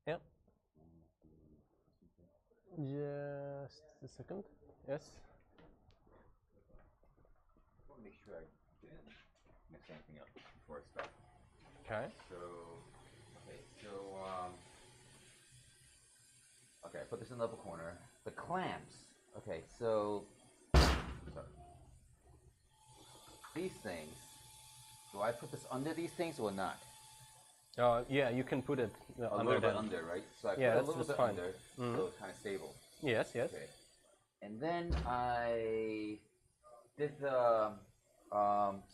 Yep. Just a second. Yes. I want to make sure I didn't mix anything up before I start. Okay. Okay, I put this in the upper corner. The clamps. Okay, so these things. Do I put this under these things or not? Yeah, you can put it a little bit under, right? So I put a little bit fine. under, so it's kind of stable. Yes, yes. Okay. And then I did the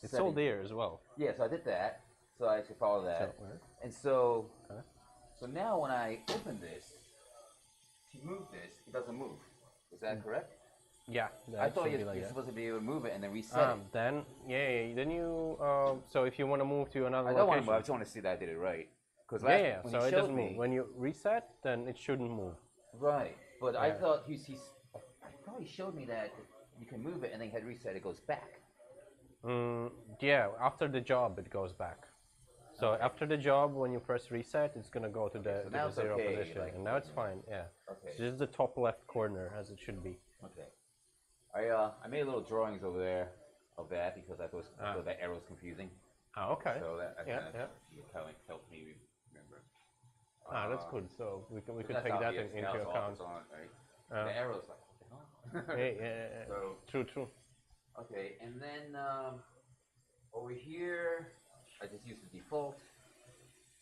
it's all there as well. Yeah, so I did that. So I should follow that. And so, so now when I open this, to move this, it doesn't move. Is that correct? Yeah, I thought you're supposed to be able to move it and then reset it. Then, then you, so if you want to move to another I don't location. want to move, I just want to see that I did it right. So it doesn't move. When you reset, then it shouldn't move. Right, but I thought I thought he showed me that you can move it and then hit reset, it goes back. Yeah, after the job, it goes back. So after the job, when you press reset, it's going to go to the, zero position. And now it's fine, yeah. Okay. So this is the top left corner, as it should be. Okay. I made little drawings over there of that because I thought that arrow's confusing. Oh, okay. So that kind of helped me remember. That's good. So we could take that into account. The arrow's like, so, true. Okay, and then over here, I just use the default,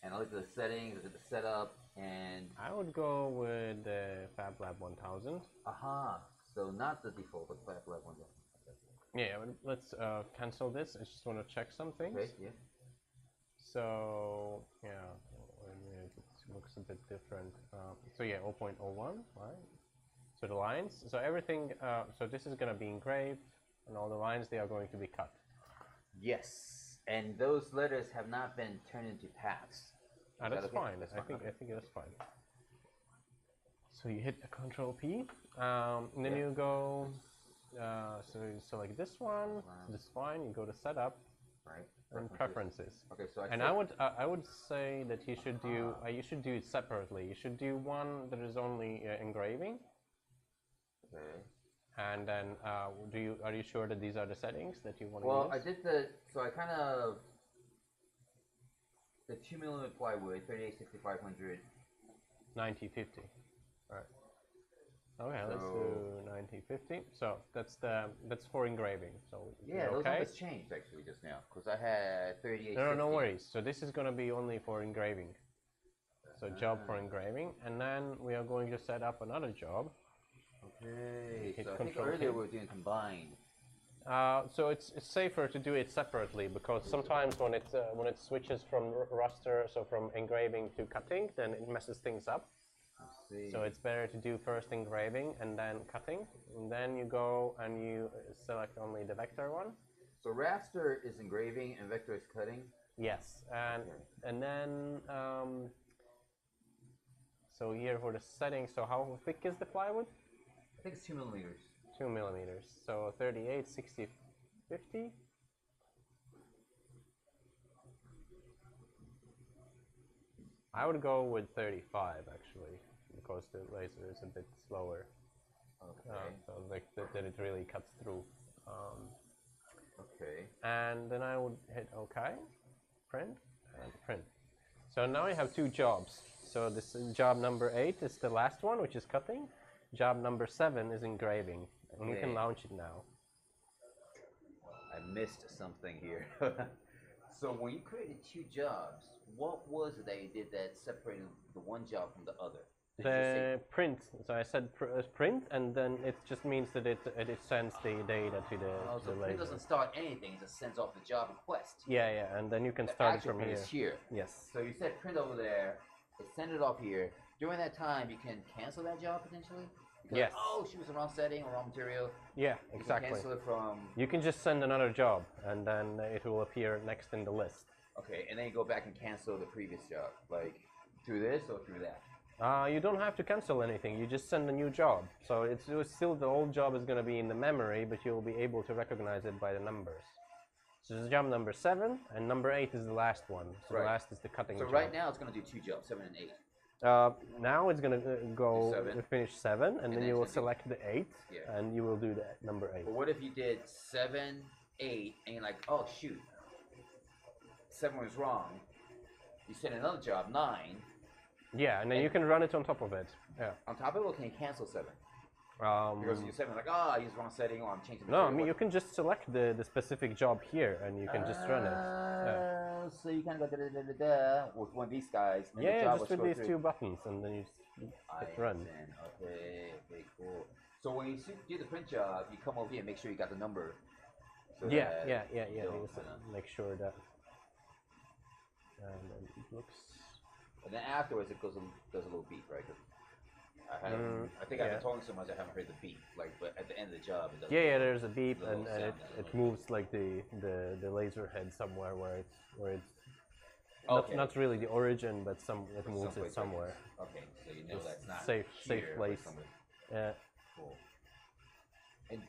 and I look at the settings, look at the setup, and I would go with the FabLab 1000. Aha. So not the default, but FabLab 1000. Okay. Yeah, let's cancel this. I just want to check some things. Okay, yeah. So, yeah, it looks a bit different. So yeah, 0.01, right? So the lines, so everything, so this is going to be engraved, and all the lines, they are going to be cut. Yes, and those letters have not been turned into paths. That's fine. I think that's fine. So you hit Control P, and then you go. So you select this one. This is fine. You go to Setup, right? And Preferences. Okay, so I would say that you should do it separately. You should do one that is only engraving. Okay. And then, are you sure that these are the settings that you want to use? Well, I did so I kind of, the 2mm plywood, 38/6500. 90/50. All right. Okay, let's do 90/50. So that's for engraving. So yeah, those numbers changed actually just now because I had 38/60. No worries. So this is going to be only for engraving. So job for engraving, and then we are going to set up another job. Okay, so I think earlier we were doing combined. So it's safer to do it separately because sometimes when it switches from raster, so from engraving to cutting, then it messes things up. I see. So it's better to do first engraving and then cutting, and then you go and you select only the vector one. So raster is engraving and vector is cutting. Yes, and then so here for the settings. So how thick is the plywood? I think it's 2 millimeters. 2 millimeters. So 38, 60, 50. I would go with 35 actually, because the laser is a bit slower. Okay. So that it really cuts through. Okay. And then I would hit OK, print, and print. So now I have two jobs. So this is job number 8 is the last one, which is cutting. Job number 7 is engraving, and we can launch it now. I missed something here. So when you created two jobs, what was it that you did that separated the one job from the other? The print. So I said print, and then it just means that it sends the data to the so laser. Print doesn't start anything; it just sends off the job request. Yeah, and then you can start it from here. Is here. Yes. So you said print over there. It sent it off here. during that time, you can cancel that job potentially? Because, yes. oh, she was the wrong setting or wrong material. Yeah, You exactly. can cancel it from... You can just send another job, and then it will appear next in the list. Okay, and then you go back and cancel the previous job, like through this or through that? You don't have to cancel anything. You just send a new job. So it's still the old job is going to be in the memory, but you'll be able to recognize it by the numbers. So this is job number 7, and number 8 is the last one. So the last is the cutting job. So right now it's going to do 2 jobs, 7 and 8. Now it's going to go finish 7, and then you will select the 8, and you will do the number 8. But what if you did 7, 8, and you're like, oh shoot, 7 was wrong. You send another job, 9. Yeah, and then you can run it on top of it. Yeah. On top of it, or can you cancel 7? Because you 7 like, oh, I used the wrong setting, or I'm changing the No, I mean, you can just select the specific job here, and you can just run it. Yeah. So you kind of go da-da-da-da-da with one of these guys. And yeah, the job just with these 2 buttons, and then you hit run. Okay, cool. So when you do the print job, you come over here and make sure you got the number. So yeah. You make sure that. And then it looks. And then afterwards, it does a little beep, right? I think I've been talking so much I haven't heard the beep. Like, but at the end of the job, it does. Yeah, there's a beep, and it moves like the laser head somewhere where it's not really the origin, but it moves it somewhere. Okay, so you know that's not safe place. Yeah. Cool. And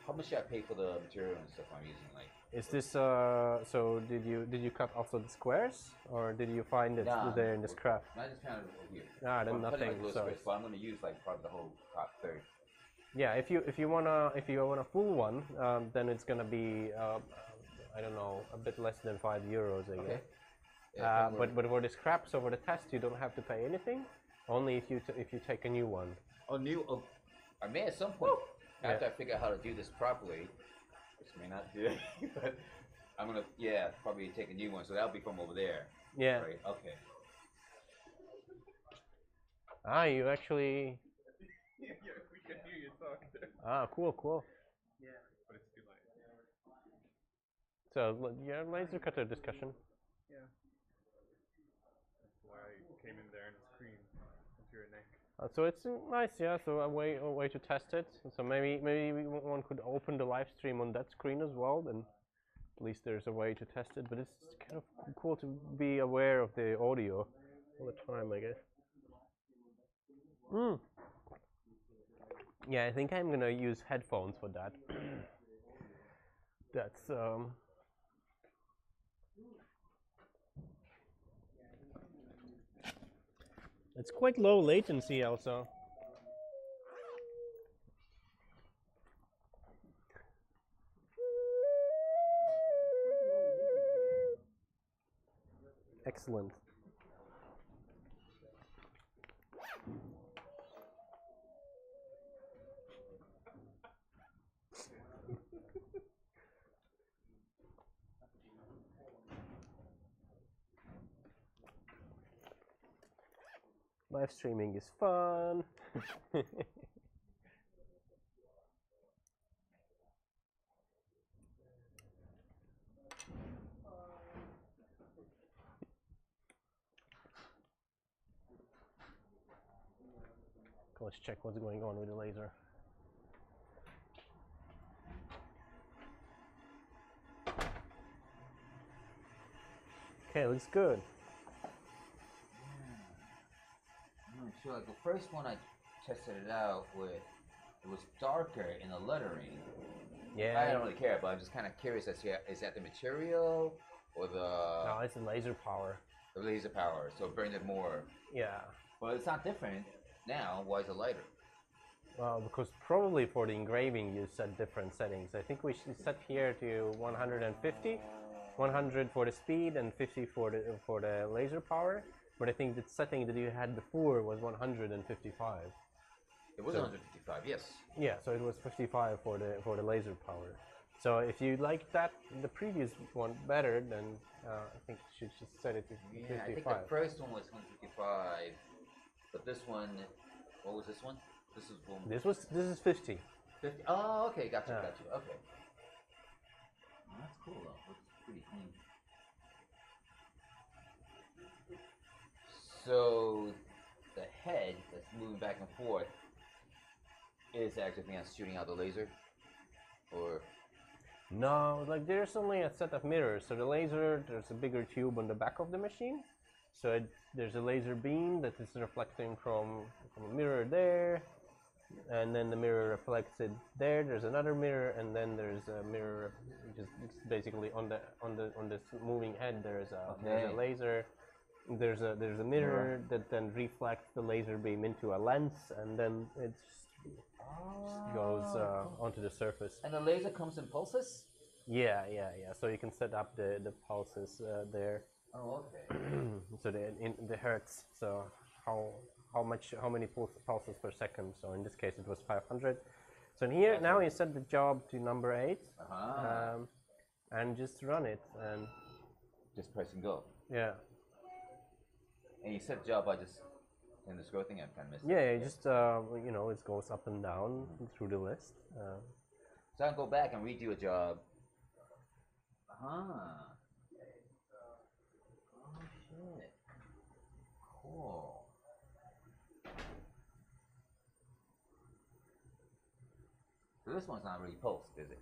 how much should I pay for the material and stuff I'm using? Like, is this so? Did you cut also the squares, or did you find it there in the scrap? I just found it over here. Then nothing. So I'm gonna use like probably the whole top third. Yeah, if you want a full one, then it's gonna be I don't know, a bit less than €5, I guess. Yeah, but for the scraps over the test, you don't have to pay anything. Only if you take a new one. Oh, I may at some point after I figure out how to do this properly. Which may not do it, but I'm gonna probably take a new one. So that'll be from over there. Yeah. Right. Okay. You actually. Yeah, we can hear you talk there. Cool. Yeah, but it's too light. So laser cutter discussion. Yeah. That's why I came in there and screamed into your neck. So it's nice, yeah. So a way to test it. So maybe one could open the live stream on that screen as well. Then at least there's a way to test it. But it's kind of cool to be aware of the audio all the time, I guess. Yeah, I think I'm gonna use headphones for that. That's it's quite low latency also. Excellent. Live streaming is fun. Let's check what's going on with the laser. Okay, looks good. So like the first one I tested it out with, it was darker in the lettering. Yeah. I don't really care, but I'm just kind of curious as to is that the material or the... No, it's the laser power. The laser power, so it burned it more. Yeah. But it's not different now. Why is it lighter? Well, because probably for the engraving you set different settings. I think we should set here to 150, 100 for the speed and 50 for the laser power. But I think the setting that you had before was 155. It was 155, yes. Yeah, so it was 55 for the laser power. So if you like that, the previous one better, then I think you should just set it to 55. Yeah, I think the first one was 155, but this one, what was this one? This is 50. 50. Oh, okay, gotcha. Okay. That's cool though. Looks pretty clean. So moving back and forth is the actual thing that's shooting out the laser, or no, like there's only a set of mirrors. So the laser, there's a bigger tube on the back of the machine. So there's a laser beam that is reflecting from a mirror there, and then the mirror reflects it there. There's another mirror, and then there's a mirror which is basically on this moving head. There's a laser. There's a mirror that then reflects the laser beam into a lens, and then it goes onto the surface. And the laser comes in pulses? Yeah. So you can set up the pulses there. Oh, okay. So the hertz. So how many pulses per second? So in this case it was 500. So in here now you set the job to number 8, and just run it and just press and go. Yeah. And you set job by just in the scroll thing. I kind of missed. Yeah, it just it goes up and down through the list. So I can go back and redo a job. Oh shit! Cool. So this one's not really pulsed, is it?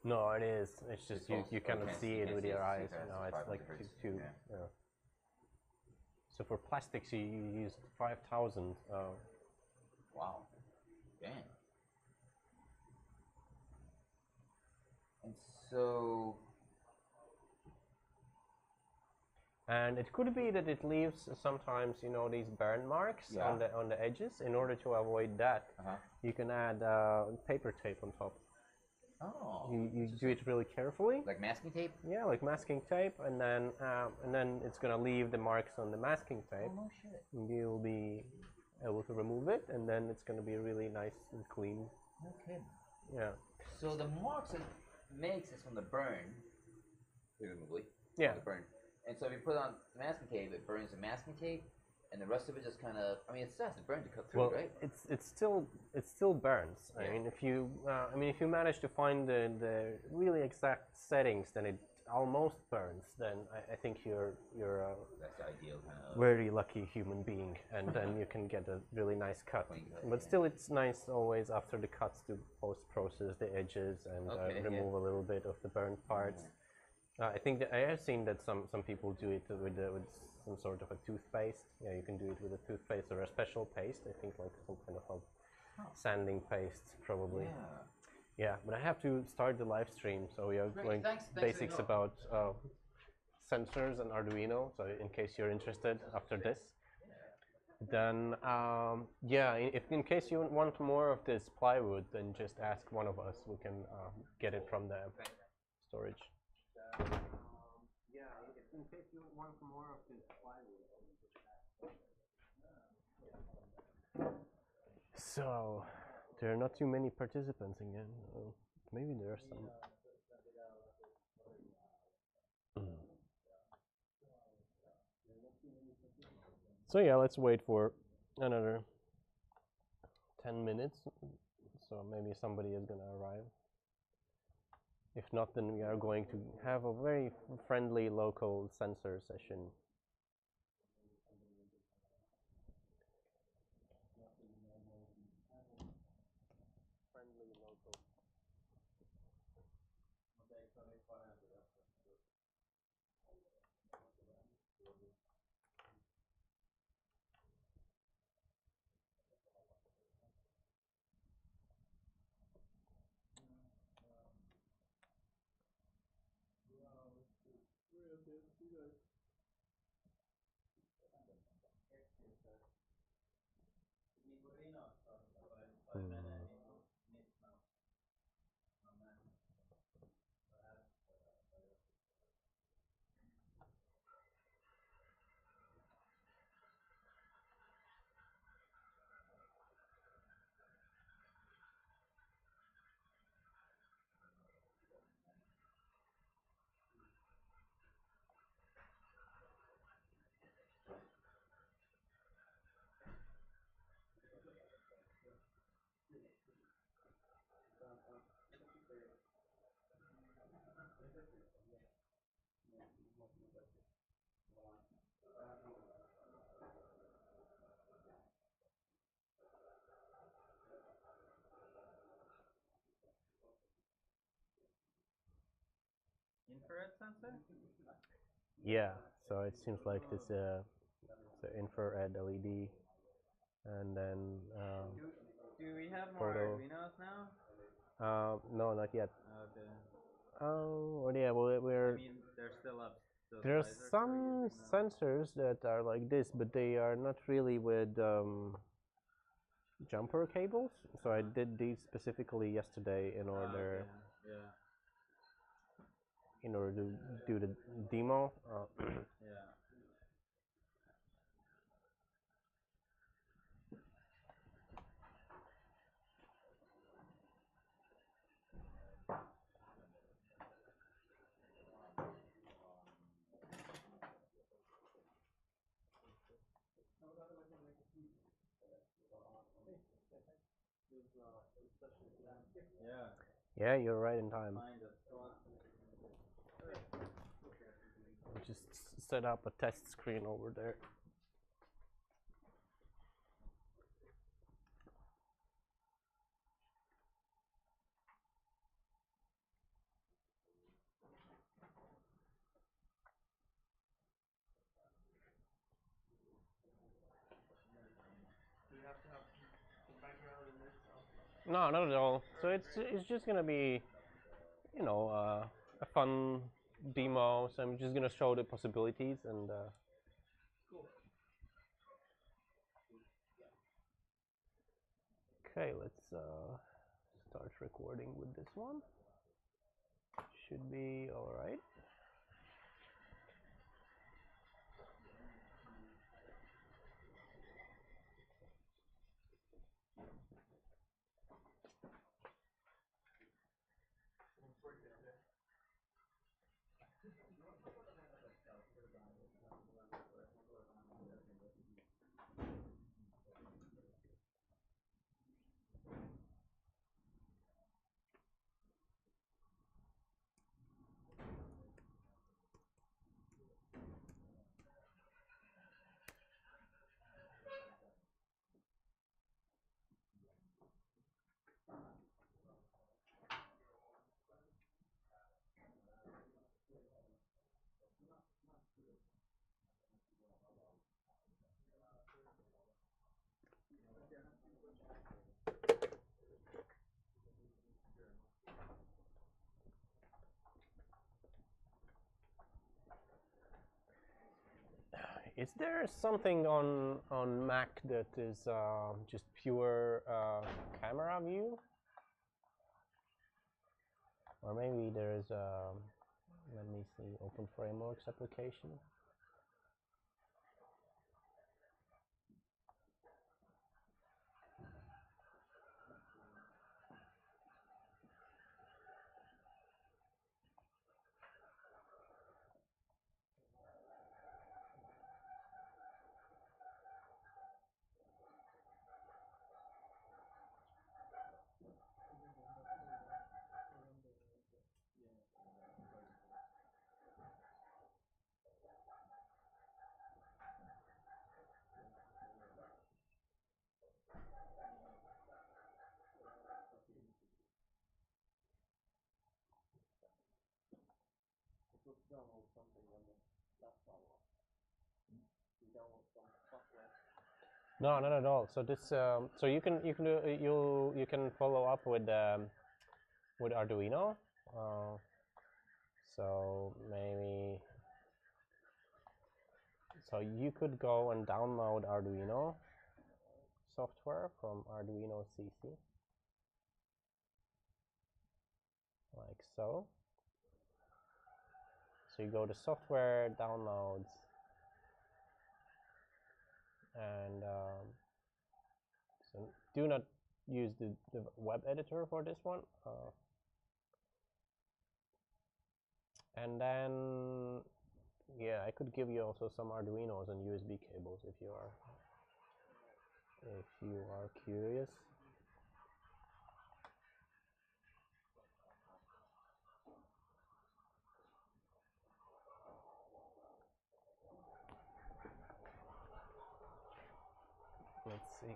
No, it is. It's just you cannot see it with your eyes. It's like two. Yeah. So for plastics, you used 5,000. Wow. Damn. And so. And it could be that it leaves sometimes, these burn marks on the edges. In order to avoid that, you can add paper tape on top. Oh. You do it really carefully. Like masking tape? Yeah, like masking tape, and then it's gonna leave the marks on the masking tape. Oh no shit. And you'll be able to remove it, and then it's gonna be really nice and clean. No kidding. Yeah. So the marks it makes is from the burn, presumably. Yeah. The burn. And so if you put on masking tape, it burns the masking tape, and the rest of it just kind of. I mean, it still has to burn to cut through, right? It still burns. Yeah. I mean, if you manage to find the really exact settings, then it almost burns. Then I think you're that's the ideal kind of very lucky human being, and then you can get a really nice cut. But still, it's nice always after the cuts to post-process the edges and remove a little bit of the burnt parts. I think that I have seen that some people do it with some sort of a toothpaste. Yeah, you can do it with a toothpaste or a special paste. I think like some kind of a sanding paste, probably. Yeah, but I have to start the live stream, so we are going basics about sensors and Arduino. So in case you're interested after this, then if in case you want more of this plywood, then just ask one of us. We can get it from the storage. In case you want more of this plywood. So, there are not too many participants again. Maybe there are some. So yeah, let's wait for another 10 minutes. So maybe somebody is gonna arrive. If not, then we are going to have a very friendly local sensor session. Friendly local. infrared sensor? Yeah, so it seems like this the infrared LED, and then do we have more Arduinos now? no, not yet. Okay. Oh, yeah, well, I mean, they're still up. There's some sensors that are like this, but they are not really with jumper cables. So I did these specifically yesterday in order in order to do the demo. Yeah. Yeah, you're right in time. Just set up a test screen over there. No, not at all. So it's just gonna be, you know, a fun demo. So I'm just gonna show the possibilities and. Okay, let's start recording with this one. Should be all right. Is there something on Mac that is just pure camera view? Or maybe there is a, let me see, Open Frameworks application. No, not at all. So this, so you can do, you can follow up with Arduino. So maybe, so you could go and download Arduino software from Arduino CC, like so. So you go to software, downloads, and so do not use the web editor for this one. And then, yeah, I could give you also some Arduinos and USB cables if you are curious. Let's see.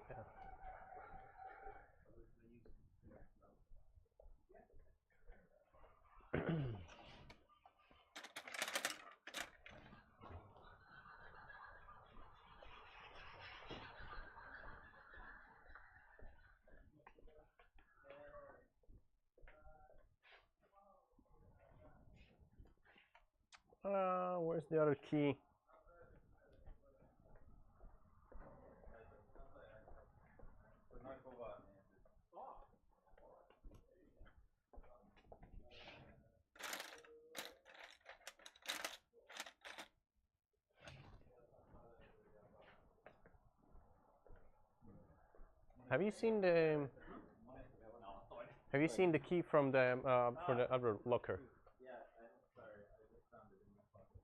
Where's the other key? Have you seen the key from the for the other locker? Yeah, sorry, I just found it in my pocket.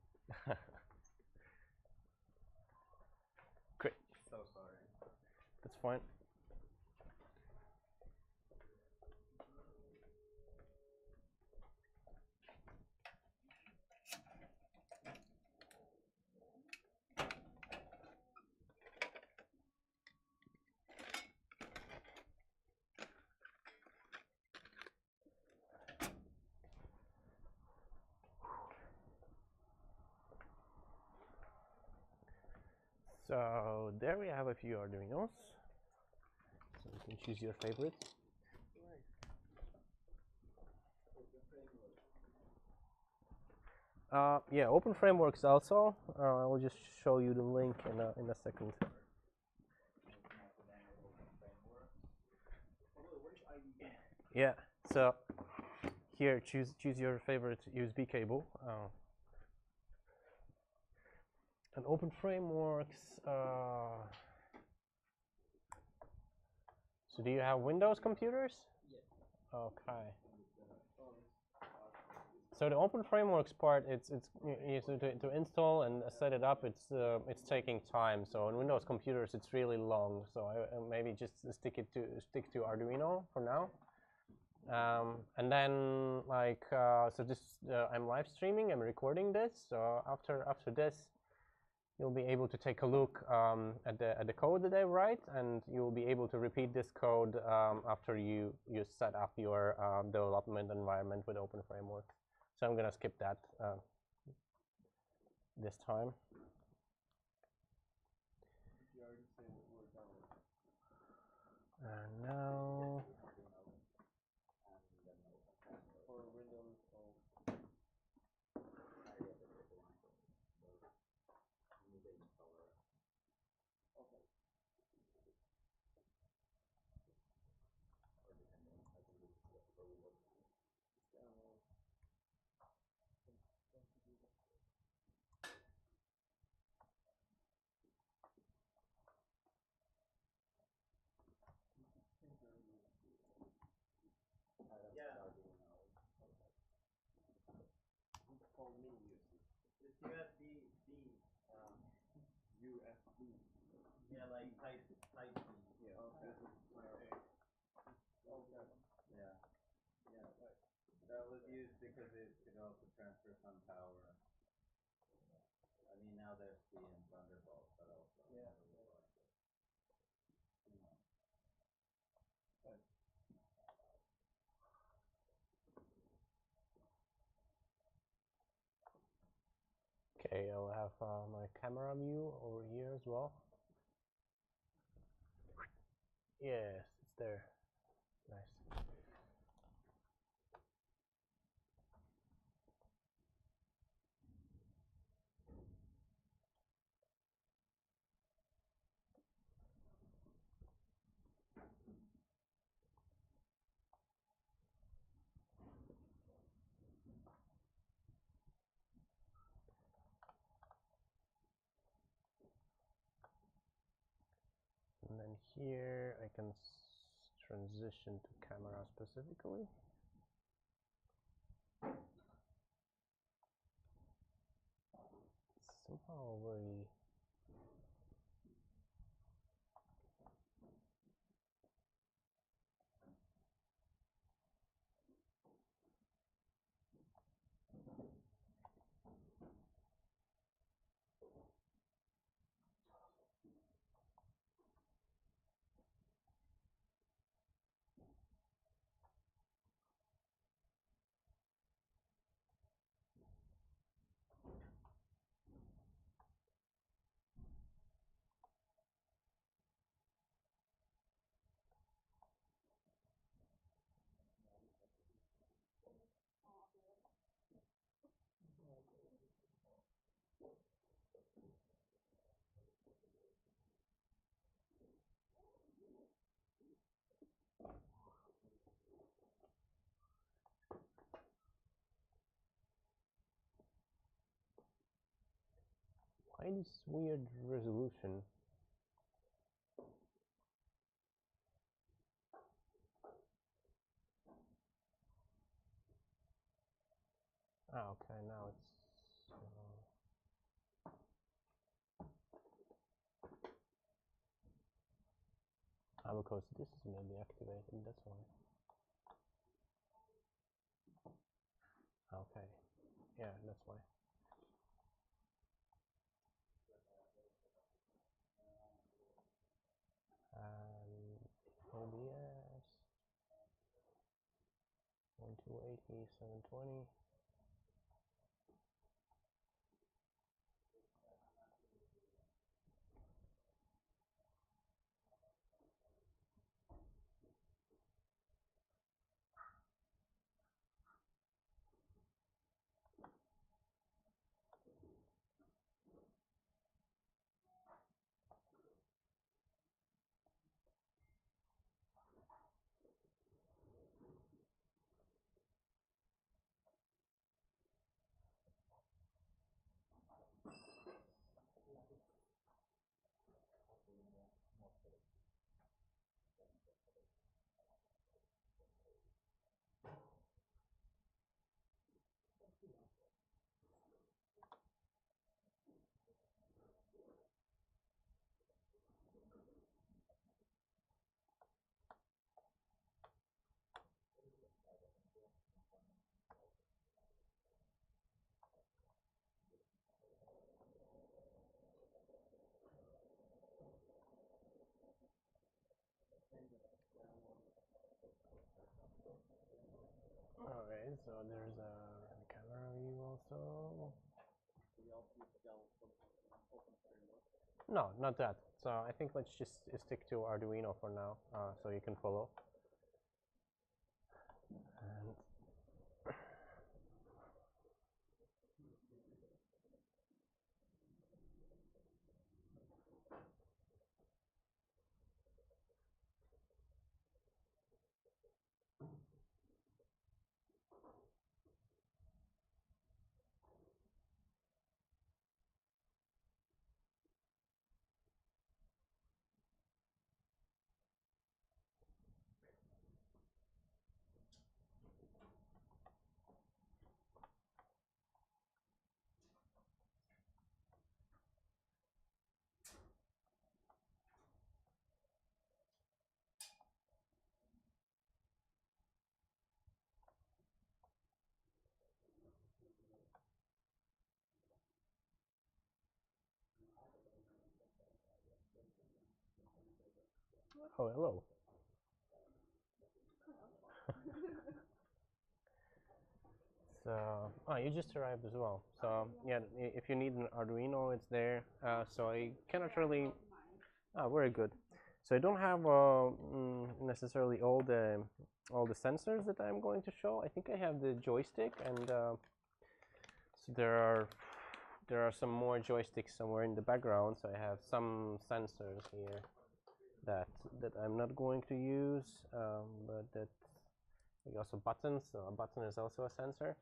Great. So sorry. That's fine. So there we have a few Arduinos. So you can choose your favorite. Yeah, Open Frameworks also. I will just show you the link in a second. Yeah. So here, choose your favorite USB cable. And Open Frameworks. So do you have Windows computers? Yes. Okay. So the Open Frameworks part, it's to install and set it up. It's taking time. So on Windows computers, it's really long. So I maybe just stick to Arduino for now. And then like so this I'm live streaming. I'm recording this. So after this, you'll be able to take a look at the code that I write, and you'll be able to repeat this code after you set up your development environment with Open Framework. So I'm gonna skip that this time. And now. It's USB B. USB. Yeah, like type B. Yeah. Okay. Yeah. Yeah. That was used because it could also transfer some power. I mean, now there's B and Thunderbolt, but also. Yeah. Okay, I'll have my camera view over here as well. Yes, it's there. Nice. And then here I can transition to camera specifically. Somehow very. Why this weird resolution? Ah, okay, now it's because this is maybe activated, that's why. Okay, yeah, that's why. OBS 1280 720. Alright, so there's a camera view also. No, not that. So I think let's just stick to Arduino for now, so you can follow. And oh, hello. So, oh, you just arrived as well. So, yeah, if you need an Arduino, it's there. So I cannot really. Ah, very good. So I don't have necessarily all the sensors that I'm going to show. I think I have the joystick, and so there are some more joysticks somewhere in the background. So I have some sensors here that I'm not going to use, but that also buttons. So a button is also a sensor.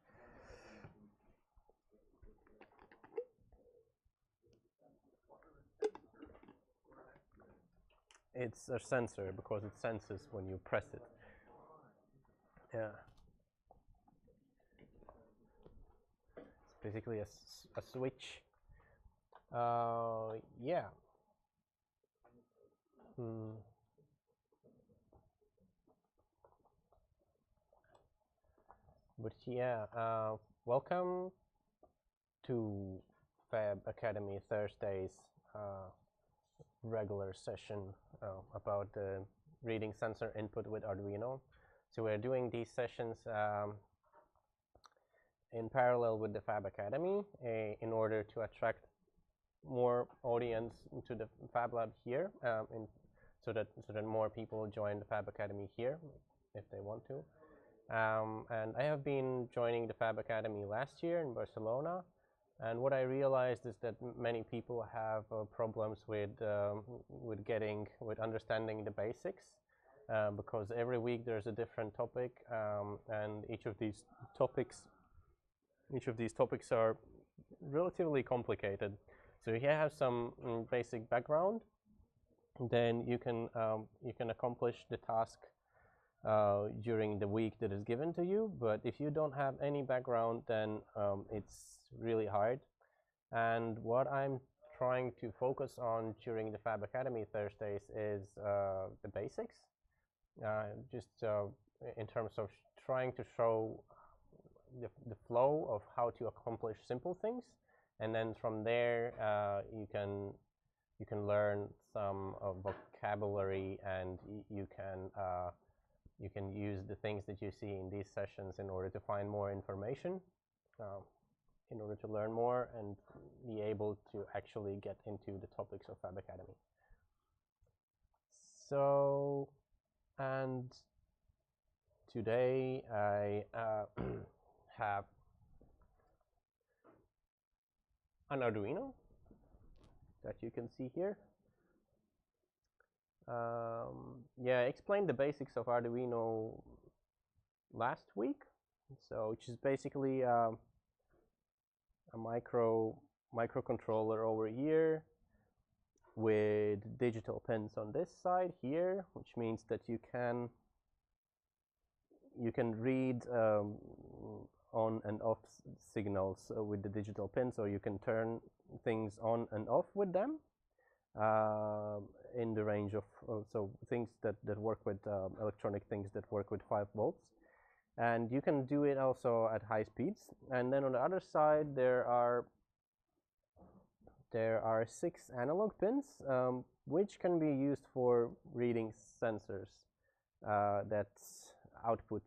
It's a sensor because it senses when you press it. Yeah. It's basically a switch. Yeah. But yeah, welcome to Fab Academy Thursdays regular session about reading sensor input with Arduino. So we're doing these sessions in parallel with the Fab Academy in order to attract more audience into the Fab Lab here, so that more people join the Fab Academy here if they want to. And I have been joining the Fab Academy last year in Barcelona, and what I realized is that many people have problems with understanding the basics, because every week there's a different topic, and each of these topics are relatively complicated. So here I have some basic background. Then you can accomplish the task during the week that is given to you. But if you don't have any background, then it's really hard. And what I'm trying to focus on during the Fab Academy Thursdays is the basics, just in terms of trying to show the flow of how to accomplish simple things, and then from there you can learn some vocabulary, and you can use the things that you see in these sessions in order to find more information, in order to learn more and be able to actually get into the topics of Fab Academy. So, and today I have an Arduino that you can see here. Yeah, I explained the basics of Arduino last week. So, which is basically a microcontroller over here with digital pins on this side here, which means that you can read on and off signals with the digital pins, or you can turn things on and off with them in the range of so things that work with electronic things that work with 5 volts. And you can do it also at high speeds. And then on the other side, there are 6 analog pins, which can be used for reading sensors that output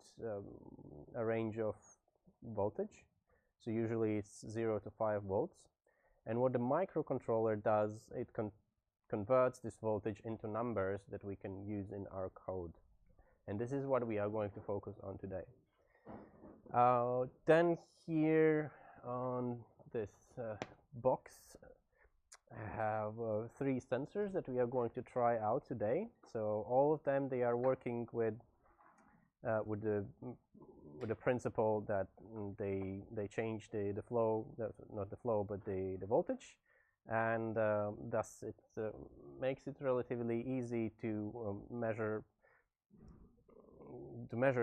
a range of voltage. So usually it's 0 to 5 volts. And what the microcontroller does, it converts this voltage into numbers that we can use in our code. And this is what we are going to focus on today. Then here on this box, I have 3 sensors that we are going to try out today. So all of them, they are working with the principle that they change the flow, not the flow, but the voltage, and thus it makes it relatively easy to measure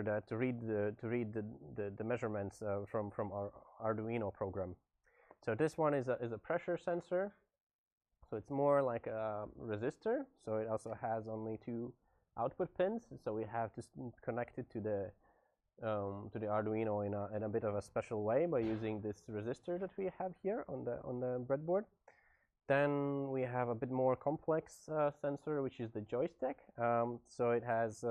that, to read the measurements from our Arduino program. So this one is a pressure sensor. So it's more like a resistor. So it also has only 2 output pins. So we have to connect it to the Arduino in a bit of a special way by using this resistor that we have here on the breadboard. Then we have a bit more complex sensor, which is the joystick. So it has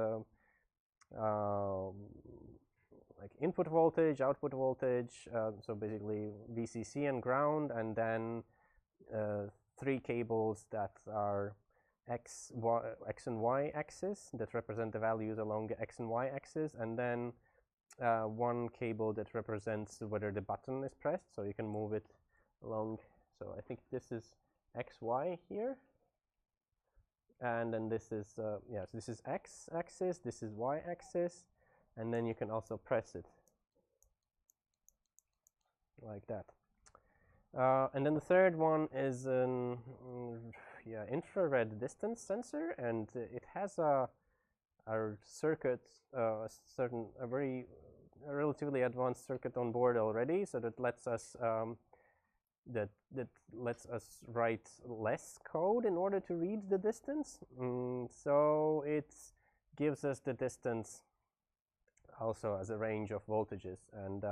like input voltage, output voltage, so basically VCC and ground, and then 3 cables that are X and Y axis that represent the values along the X and Y axis, and then 1 cable that represents whether the button is pressed, so you can move it along. So I think this is XY here, and then this is yes, this is X axis, this is Y axis, and then you can also press it like that. And then the third one is an infrared distance sensor, and it has a circuit, a relatively advanced circuit on board already, so that lets us that lets us write less code in order to read the distance. So it gives us the distance also as a range of voltages, and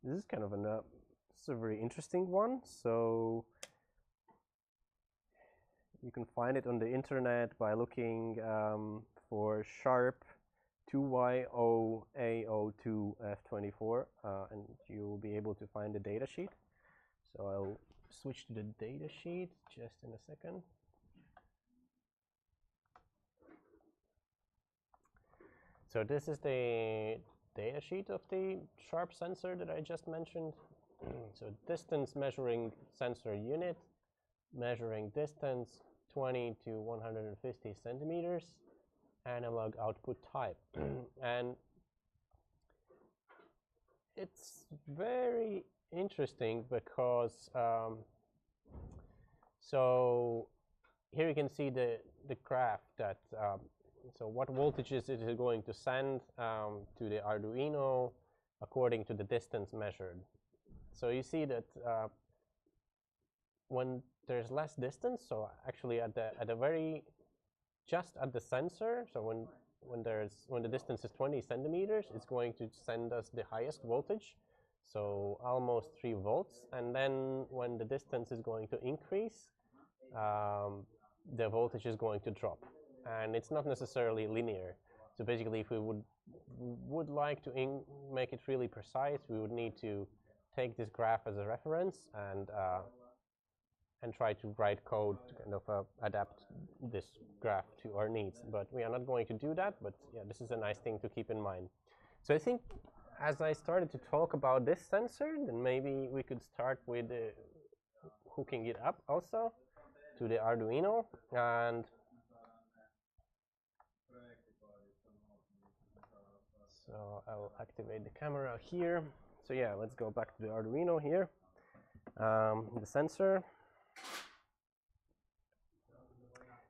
this is kind of a very interesting one. So you can find it on the internet by looking for sharp 2YO-A02F24, and you will be able to find the datasheet. So I'll switch to the datasheet just in a second. So this is the datasheet of the sharp sensor that I just mentioned. So distance measuring sensor unit, measuring distance 20 to 150 centimeters, analog output type. And it's very interesting because So here you can see the graph that so what voltages it is going to send to the Arduino according to the distance measured. So you see that when there's less distance, so actually at the very just at the sensor, so when the distance is 20 centimeters, it's going to send us the highest voltage, so almost 3 volts. And then when the distance is going to increase, the voltage is going to drop, and it's not necessarily linear. So basically, if we would like to make it really precise, we would need to take this graph as a reference and try to write code to kind of adapt this graph to our needs. But we are not going to do that, but yeah, this is a nice thing to keep in mind. So I think as I started to talk about this sensor, then maybe we could start with hooking it up also to the Arduino. And so I'll activate the camera here. So yeah, let's go back to the Arduino here. The sensor.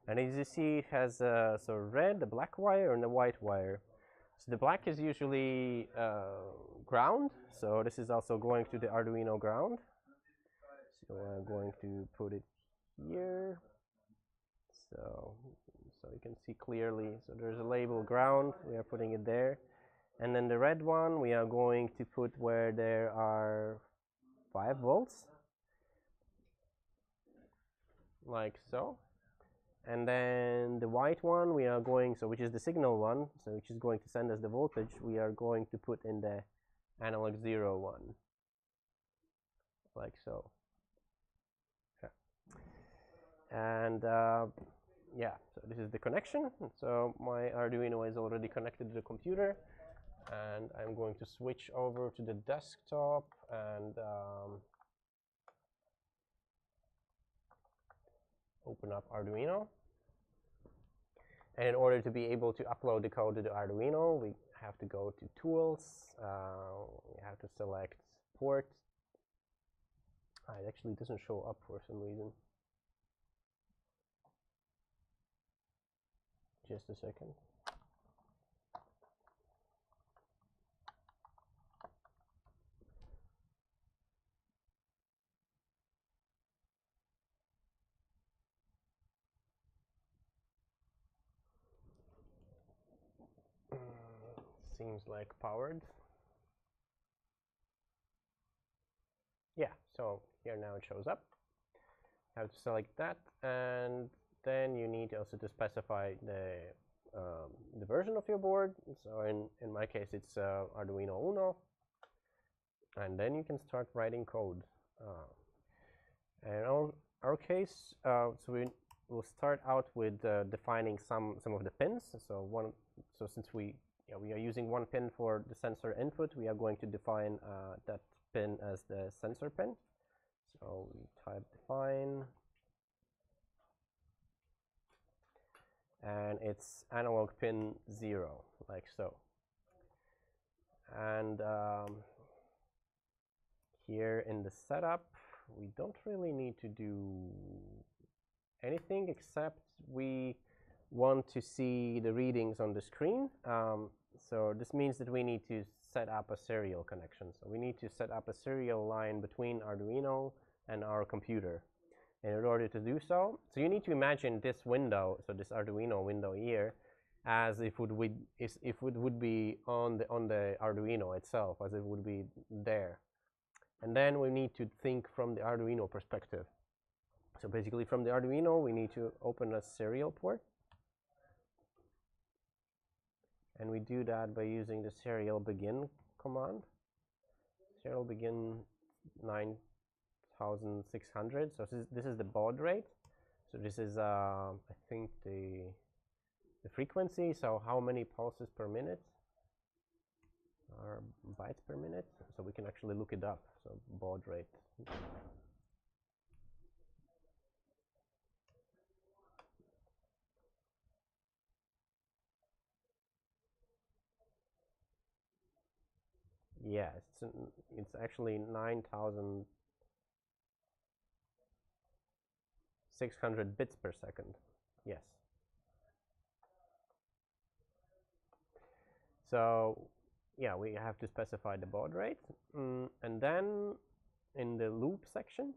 And as you see, it has so red, the black wire, and the white wire. So the black is usually ground. So this is also going to the Arduino ground. So I'm going to put it here. So you can see clearly. So there's a label ground. We are putting it there. And then the red one we are going to put where there are 5 volts. Like so. And then the white one we are going, so which is the signal one, so which is going to send us the voltage, we are going to put in the analog 0 one. Like so. Yeah. And yeah, so this is the connection. So my Arduino is already connected to the computer. And I'm going to switch over to the desktop and open up Arduino. And in order to be able to upload the code to the Arduino, we have to go to Tools. We have to select Port. It actually doesn't show up for some reason. Just a second. Seems like powered. Yeah, so here now it shows up. You have to select that, and then you need also to specify the version of your board. So in my case, it's Arduino Uno, and then you can start writing code. And in our case, so we'll start out with defining some of the pins. So since we are using one pin for the sensor input, we are going to define that pin as the sensor pin. So we type define, and it's analog pin 0, like so. And here in the setup, we don't really need to do anything except we want to see the readings on the screen. So this means that we need to set up a serial connection. So we need to set up a serial line between Arduino and our computer. And in order to do so, you need to imagine this window, so this Arduino window here, as if it would be on the Arduino itself, as it would be there. And then we need to think from the Arduino perspective. So basically from the Arduino, we need to open a serial port. And we do that by using the serial begin command. Serial begin 9600. So this is the baud rate. So this is, I think, the frequency. So how many pulses per minute or bytes per minute? So we can actually look it up. So baud rate. Yeah, it's actually 9,000. 600 bits per second. Yes. So yeah, we have to specify the baud rate. And then in the loop section,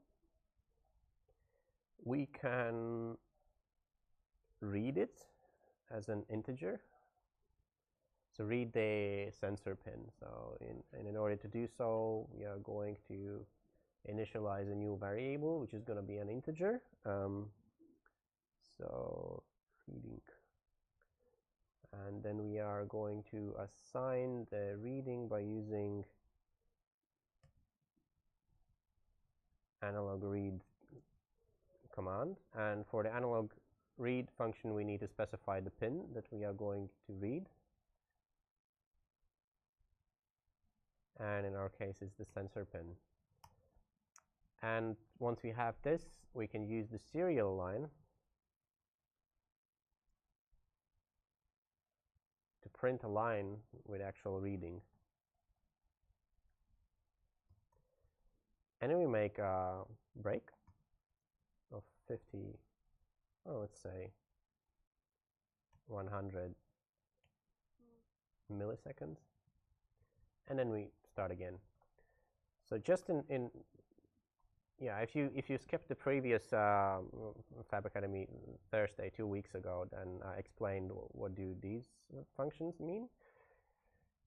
we can read it as an integer. So read the sensor pin. So in order to do so, we are going to initialize a new variable, which is going to be an integer. So reading. And then we are going to assign the reading by using analog read command. And for the analog read function, we need to specify the pin that we are going to read. And in our case, it's the sensor pin. And once we have this, we can use the serial line to print a line with actual reading. And then we make a break of 50, oh, let's say 100 milliseconds. And then we start again. So just yeah, if you skip the previous Fab Academy Thursday 2 weeks ago, then I explained what do these functions mean.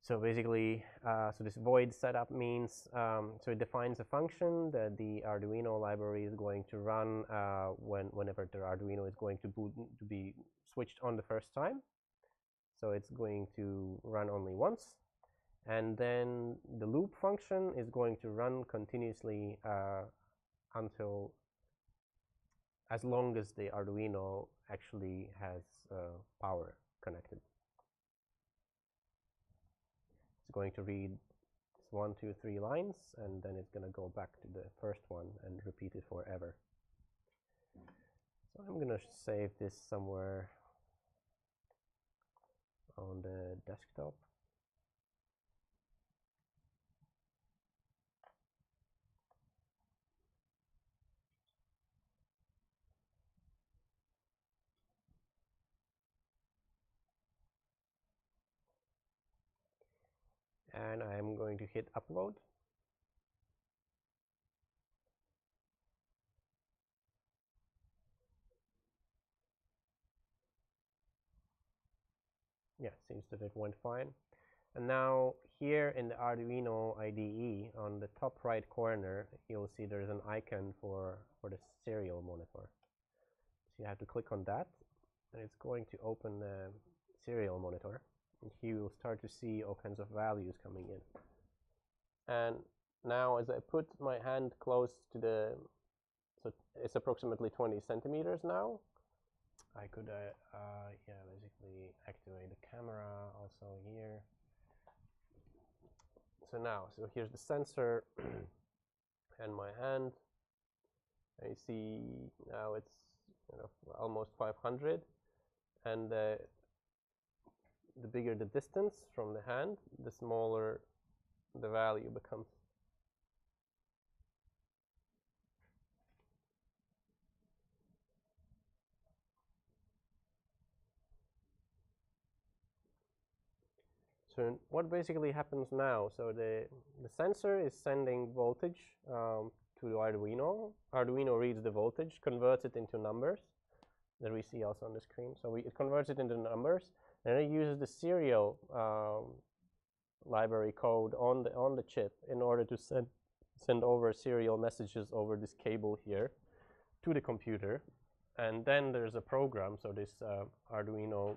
So basically, so this void setup means, so it defines a function that the Arduino library is going to run whenever the Arduino is going to be switched on the first time. So it's going to run only once. And then the loop function is going to run continuously until as long as the Arduino actually has power connected. It's going to read 1, 2, 3 lines, and then it's going to go back to the first one and repeat it forever. So I'm going to save this somewhere on the desktop. And I'm going to hit upload. Yeah, seems that it went fine. And now here in the Arduino IDE, on the top right corner, you'll see there's an icon for the serial monitor. So you have to click on that, and it's going to open the serial monitor. And here you'll start to see all kinds of values coming in. And now as I put my hand close to the, so it's approximately 20 centimeters now, I could, yeah, basically activate the camera also here. So now, so here's the sensor and my hand. And you see now it's almost 500, and the bigger the distance from the hand, the smaller the value becomes. So what basically happens now, so the sensor is sending voltage to the Arduino. Arduino reads the voltage, converts it into numbers that we see also on the screen. So it converts it into numbers, and it uses the serial library code on the chip in order to send over serial messages over this cable here to the computer. And then there's a program, so this Arduino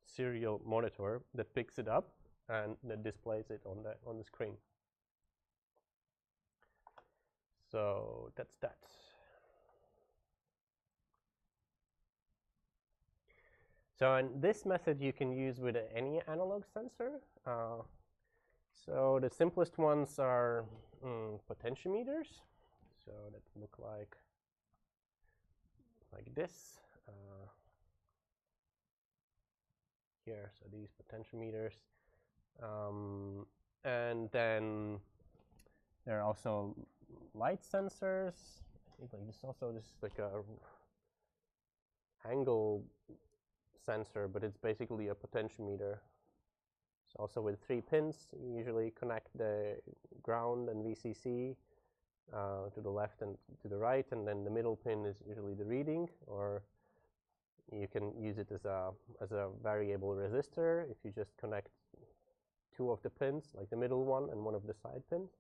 serial monitor, that picks it up and that displays it on the screen. So that's that. So and this method you can use with any analog sensor. So the simplest ones are potentiometers. So that look like this. Here, so these potentiometers. And then there are also light sensors. I think like this also, this is like a angle sensor, but it's basically a potentiometer. So also with 3 pins, you usually connect the ground and VCC to the left and to the right, and then the middle pin is usually the reading, or you can use it as a variable resistor if you just connect 2 of the pins, like the middle one and one of the side pins.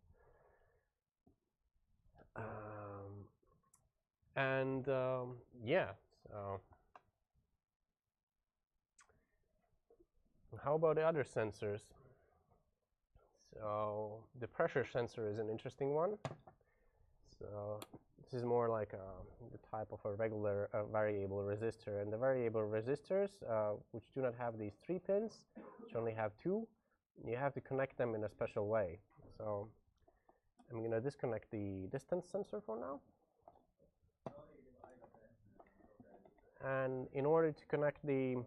Yeah, so how about the other sensors? So the pressure sensor is an interesting one. So this is more like the type of a regular variable resistor, and the variable resistors, which do not have these 3 pins, which only have 2, you have to connect them in a special way. So I'm going to disconnect the distance sensor for now. And in order to connect the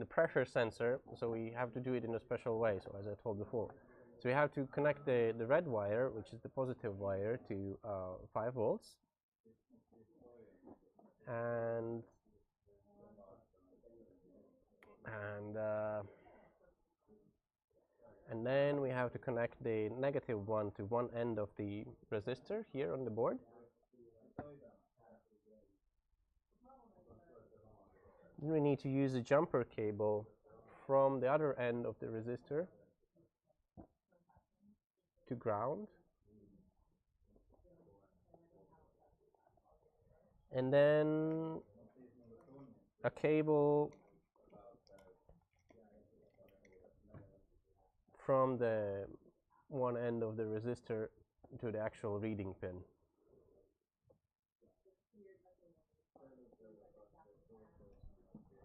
pressure sensor, so we have to do it in a special way, so as I told before. So we have to connect the red wire, which is the positive wire, to 5 volts. And then we have to connect the negative one to one end of the resistor here on the board. Then we need to use a jumper cable from the other end of the resistor to ground. And then a cable from the one end of the resistor to the actual reading pin.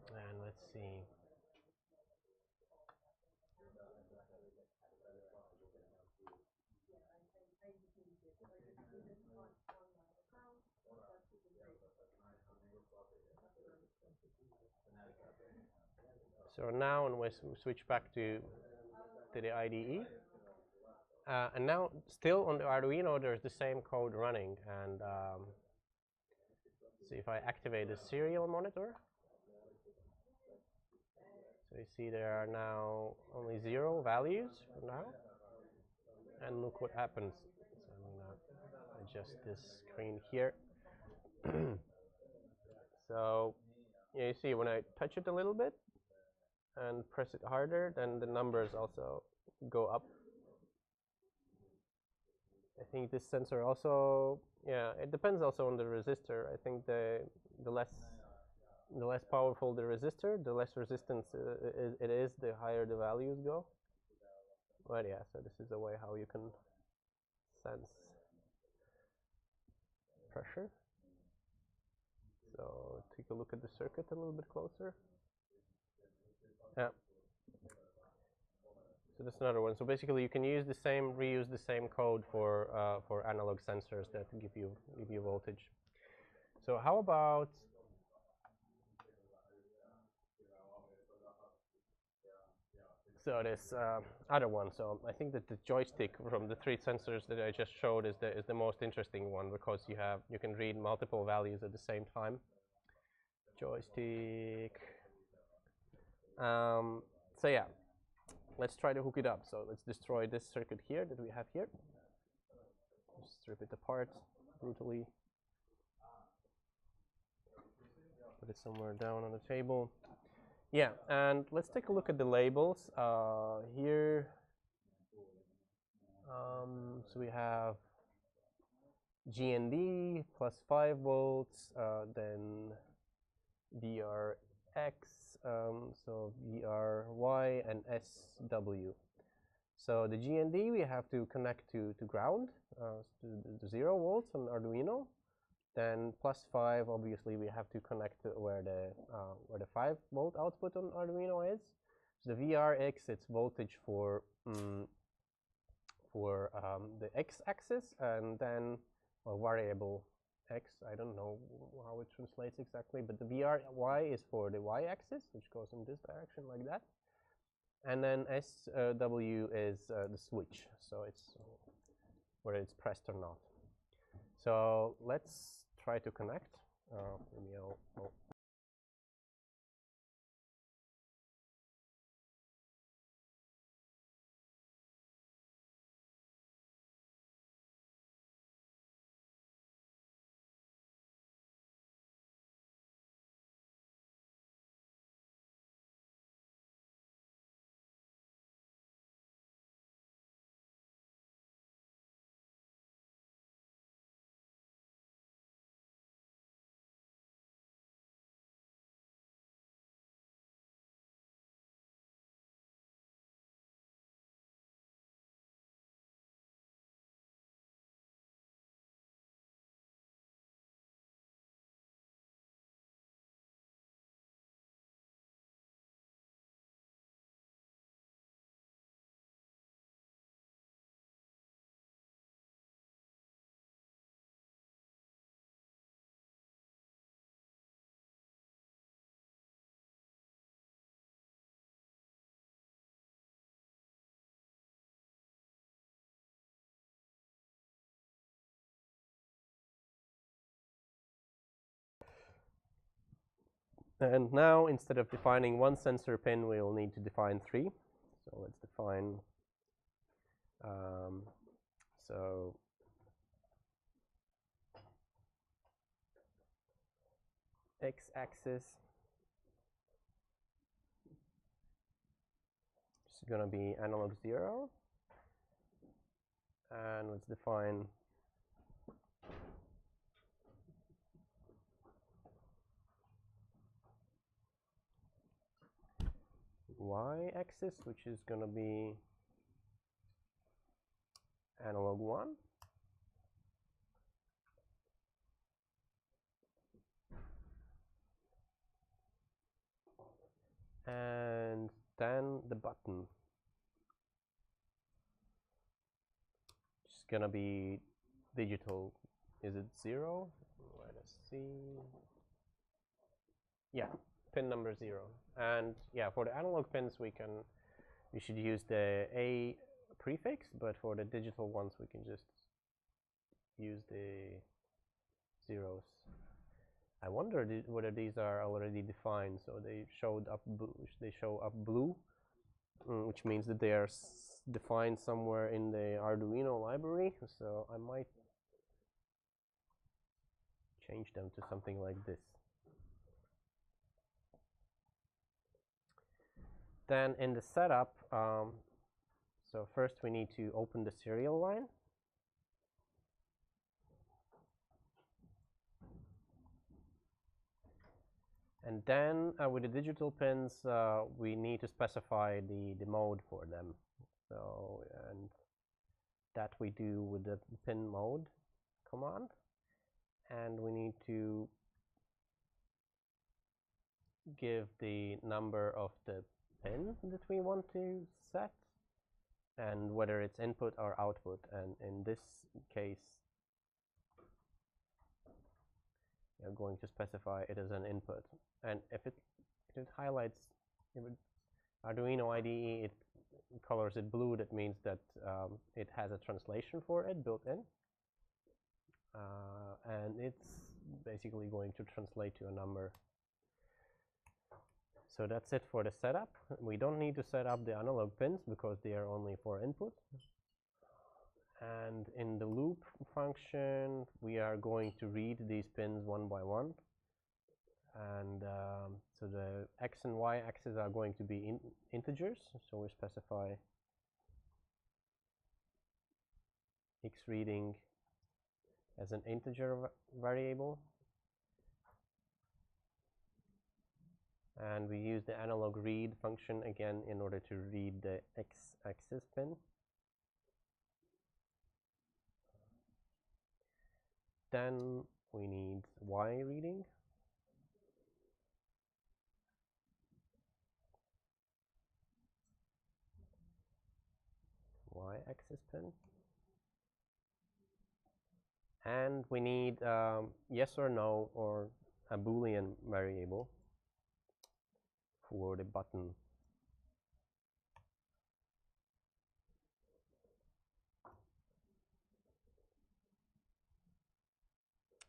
And let's see. So now when we switch back to the IDE, and now still on the Arduino there's the same code running, and so if I activate the serial monitor, so you see there are now only 0 values for now, and look what happens. So I'm going to adjust this screen here. So yeah, you see when I touch it a little bit and press it harder, then the numbers also go up. I think this sensor also, yeah, it depends also on the resistor. I think the less powerful the resistor, the less resistance it is, the higher the values go. But yeah, so this is a way how you can sense pressure. So take a look at the circuit a little bit closer. Yeah. So that's another one. So basically, you can use the same, reuse the same code for analog sensors that give you voltage. So how about this other one? So I think that the joystick from the 3 sensors that I just showed is the most interesting one, because you can read multiple values at the same time. Joystick. So yeah, let's try to hook it up. So let's destroy this circuit here that we have here. Just strip it apart brutally. Put it somewhere down on the table. Yeah, and let's take a look at the labels here. So we have GND plus 5 volts, then VRX, so VRY and SW. So the GND we have to connect to ground, to 0 volts on Arduino. Then plus 5, obviously we have to connect to where the 5 volt output on Arduino is. So the VRX, it's voltage for the x-axis, and then a variable x, I don't know how it translates exactly, but the VRY is for the y-axis, which goes in this direction like that. And then SW is the switch, so it's whether it's pressed or not. So let's try to connect. Maybe I'll And now, instead of defining one sensor pin, we will need to define 3. So let's define, so x-axis is going to be analog 0. And let's define y-axis, which is going to be analog 1. And then the button is going to be digital. Is it 0? Let us see. Yeah, pin number 0. And yeah, for the analog pins, we should use the A prefix, but for the digital ones, we can just use the zeros. I wonder whether these are already defined. So they show up blue, which means that they are defined somewhere in the Arduino library. So I might change them to something like this. Then in the setup, so first we need to open the serial line. And then with the digital pins, we need to specify the mode for them. So, and that we do with the pin mode command. And we need to give the number of the pin that we want to set, and whether it's input or output. And in this case, we are going to specify it as an input. And if it highlights, if Arduino IDE, it colors it blue, that means that it has a translation for it built in. And it's basically going to translate to a number. So that's it for the setup. We don't need to set up the analog pins because they are only for input. And in the loop function, we are going to read these pins one by one. And so the x and y axes are going to be integers. So we specify x reading as an integer variable. And we use the analog read function again in order to read the x-axis pin. Then we need y reading. Y-axis pin. And we need yes or no, or a Boolean variable for the button.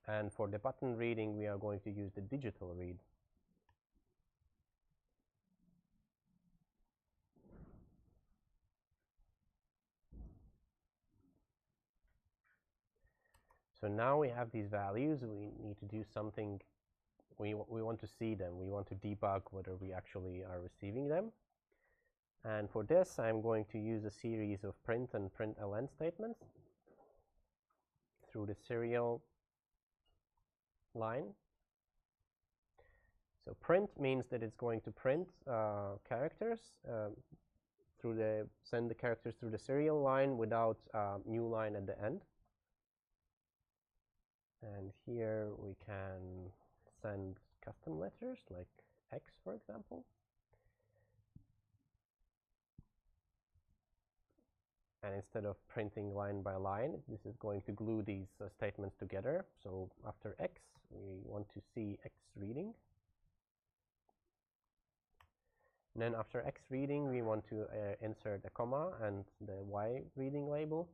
And for the button reading, we are going to use the digital read. So now we have these values. We need to do something. We want to see them. We want to debug whether we actually are receiving them. And for this, I'm going to use a series of print and println statements through the serial line. So print means that it's going to print characters send the characters through the serial line without new line at the end. And here we can send custom letters like X, for example. And instead of printing line by line, this is going to glue these statements together. So after X, we want to see X reading. And then after X reading, we want to insert a comma and the Y reading label.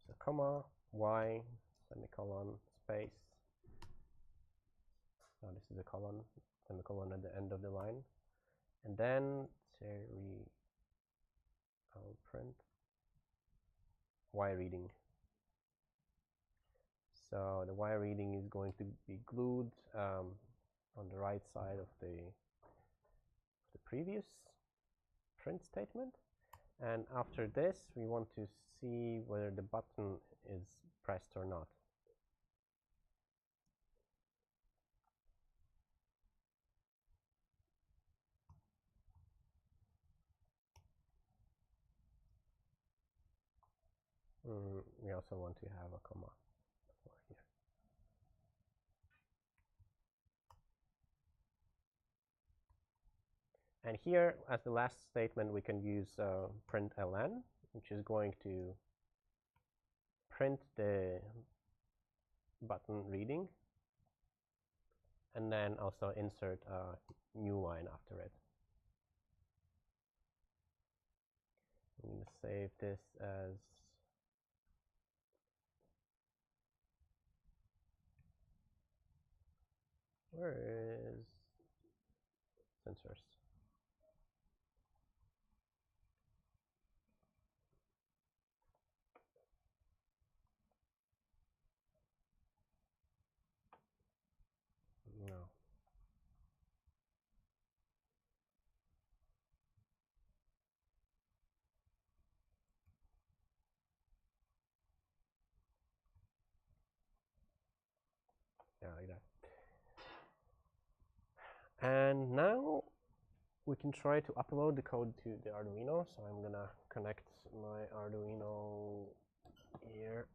So comma, Y, semicolon, space. Now this is a colon, semicolon at the end of the line. And then I'll print Y reading. So the Y reading is going to be glued on the right side of the previous print statement. And after this, we want to see whether the button is pressed or not. We also want to have a comma here. And here, as the last statement, we can use println, which is going to print the button reading, and then also insert a new line after it. I'm going to save this as where is sensors? No. Yeah, like that. And now we can try to upload the code to the Arduino. So I'm gonna connect my Arduino here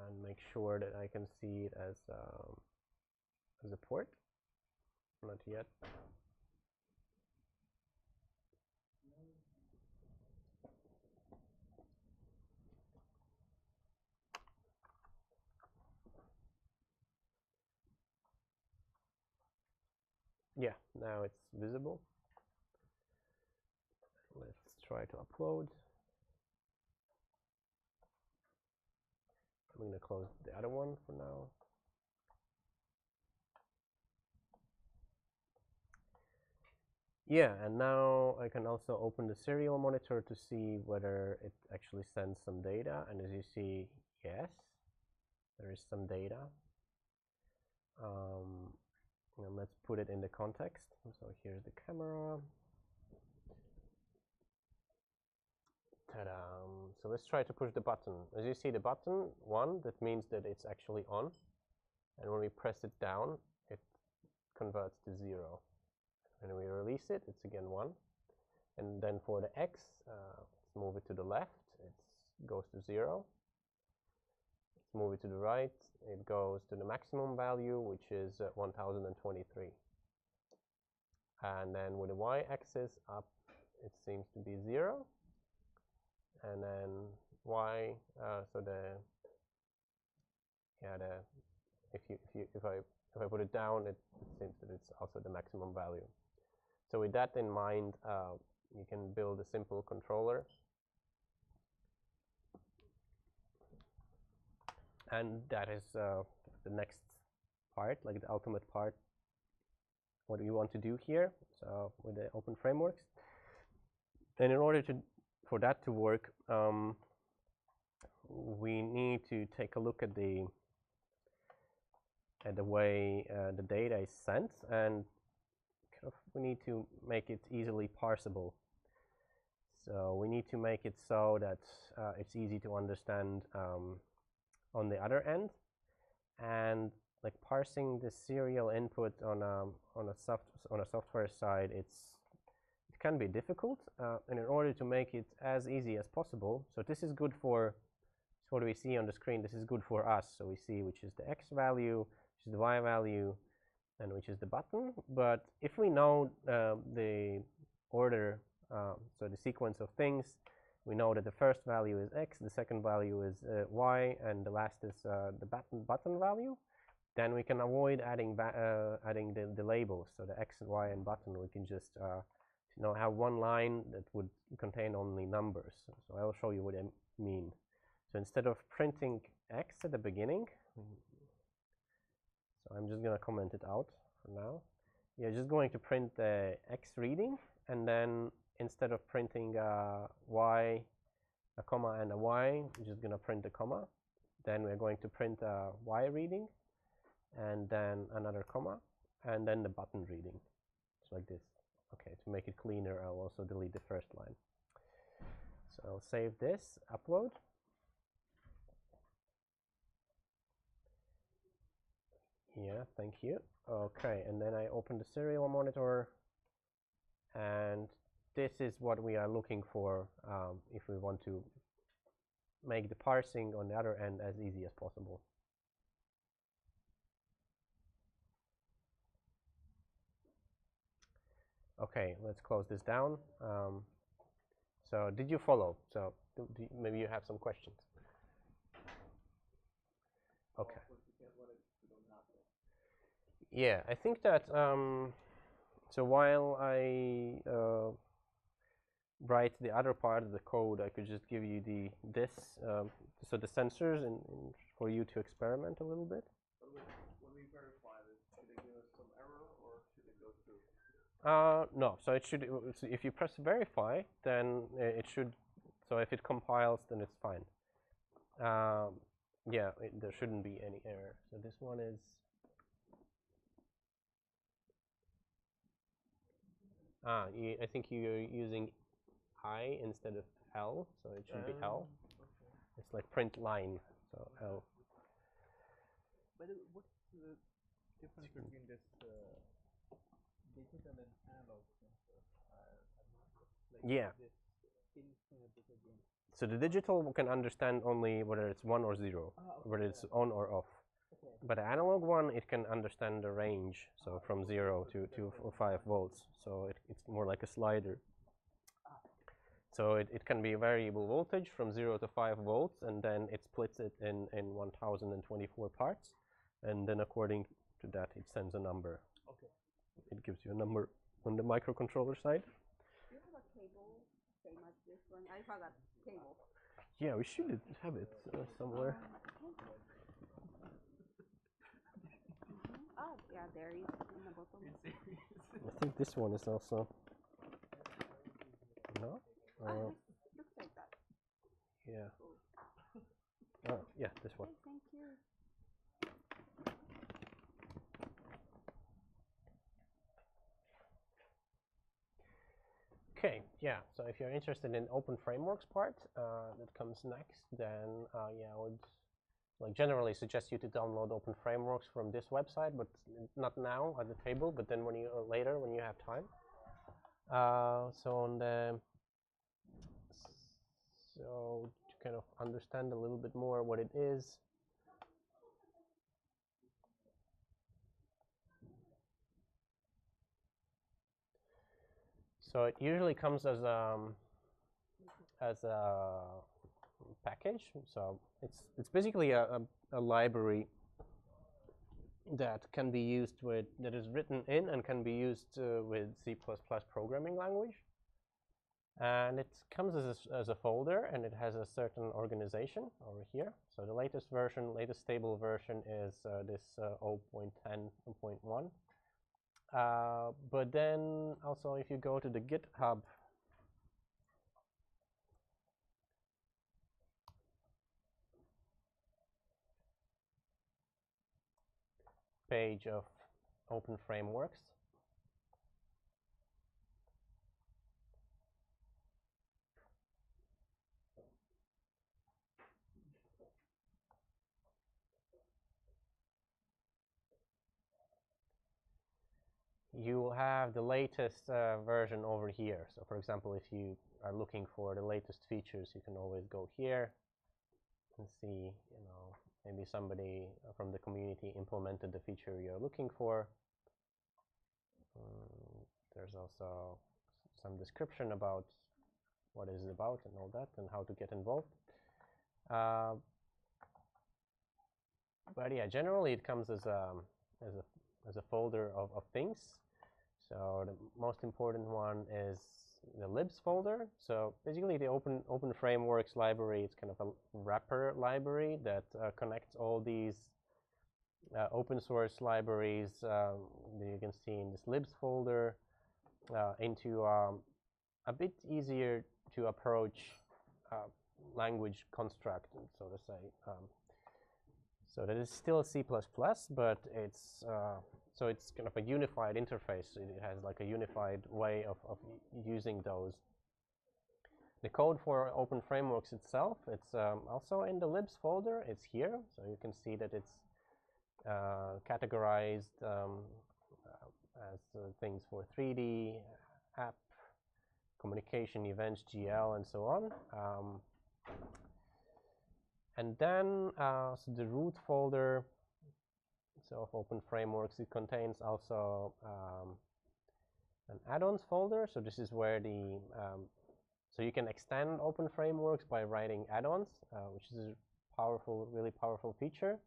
and make sure that I can see it as a port. Not yet. Yeah, now it's visible. Let's try to upload. I'm going to close the other one for now. Yeah, and now I can also open the serial monitor to see whether it actually sends some data. And as you see, yes, there is some data. And let's put it in the context. So here's the camera. Ta-da! So let's try to push the button. As you see, the button 1, that means that it's actually on. And when we press it down, it converts to 0. When we release it, it's again 1. And then for the X, let's move it to the left, it goes to 0. Let's move it to the right, it goes to the maximum value, which is 1023. And then with the Y-axis up, it seems to be 0. And then Y, so if I put it down, it seems that it's also the maximum value. So with that in mind, you can build a simple controller. And that is the next part, like the ultimate part, what we want to do here. So with the open frameworks, and in order for that to work, we need to take a look at the way the data is sent, and we need to make it easily parsable. So we need to make it so that it's easy to understand on the other end, and like parsing the serial input on a software side, it can be difficult, and in order to make it as easy as possible, so this is good for, so what do we see on the screen? This is good for us, so we see which is the X value, which is the Y value, and which is the button. But if we know the order, so the sequence of things, we know that the first value is X, the second value is Y, and the last is the button value, then we can avoid adding the labels. So the X and Y and button, we can just have one line that would contain only numbers. So I'll show you what I mean. So instead of printing X at the beginning, so I'm just going to comment it out for now. You're just going to print the X reading, and then instead of printing Y, a comma and a Y, we're just going to print a comma. Then we're going to print a Y reading, and then another comma, and then the button reading. It's like this. Okay, to make it cleaner, I'll also delete the first line. So I'll save this, upload. Yeah, thank you. Okay, and then I open the serial monitor, and this is what we are looking for if we want to make the parsing on the other end as easy as possible. Okay, let's close this down. So did you follow? So maybe you have some questions. Okay. Yeah, I think that so while I write the other part of the code, I could just give you so the sensors for you to experiment a little bit. When we verify this, should it give us some error or should it go through? No, so it should. If you press verify, then it should. So if it compiles, then it's fine. Yeah, there shouldn't be any error. So this one is. I think you're using I instead of L, so it should be L. Okay. It's like print line, so L. But what's the difference between this digital and analog sensor? Yeah. So the digital can understand only whether it's 1 or 0, whether it's on or off. Okay. But the analog one, it can understand the range, so from 0 to 5 volts. So it's more like a slider. So it can be variable voltage from 0 to 5 volts, and then it splits it in 1024 parts, and then according to that, it sends a number. Okay. It gives you a number on the microcontroller side. Do you have a cable same as this one? I forgot cable. Yeah, we should have it somewhere. Oh, yeah, there is in the bottom. I think this one is also. No? Looks like that. Yeah. Oh, yeah, this one. Okay, thank you. Okay, yeah, so if you're interested in open frameworks part that comes next, then yeah, I would generally suggest you to download open frameworks from this website, but not now at the table, but then when you later when you have time. So to kind of understand a little bit more what it is. So it usually comes as a package. So it's basically a library that can be used that is written in and can be used with C++ programming language. And it comes as a folder, and it has a certain organization over here. So the latest version, latest stable version is this 0.10.1. But then also if you go to the GitHub page of Open Frameworks, you will have the latest version over here. So for example, if you are looking for the latest features, you can always go here and see, maybe somebody from the community implemented the feature you're looking for. There's also some description about what it is about and all that, and how to get involved. But yeah, generally it comes as a folder of things. So the most important one is the libs folder. So basically the open frameworks library is kind of a wrapper library that connects all these open source libraries that you can see in this libs folder into a bit easier to approach language construct, so to say. So that is still C++, but it's so it's kind of a unified interface. It has like a unified way of using those. The code for Open Frameworks itself, it's also in the libs folder. It's here, so you can see that it's categorized as things for 3D, app, communication, events, GL, and so on. And then so the root folder, so of Open Frameworks, it contains also an add-ons folder. So this is where the so you can extend Open Frameworks by writing add-ons, which is a powerful, really powerful feature.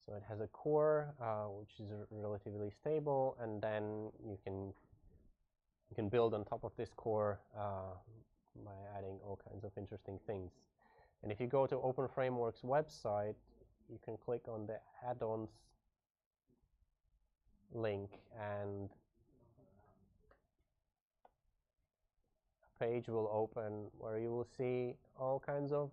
So it has a core, which is relatively stable, and then you can build on top of this core by adding all kinds of interesting things. And if you go to Open Frameworks website, you can click on the add-ons link, and a page will open where you will see all kinds of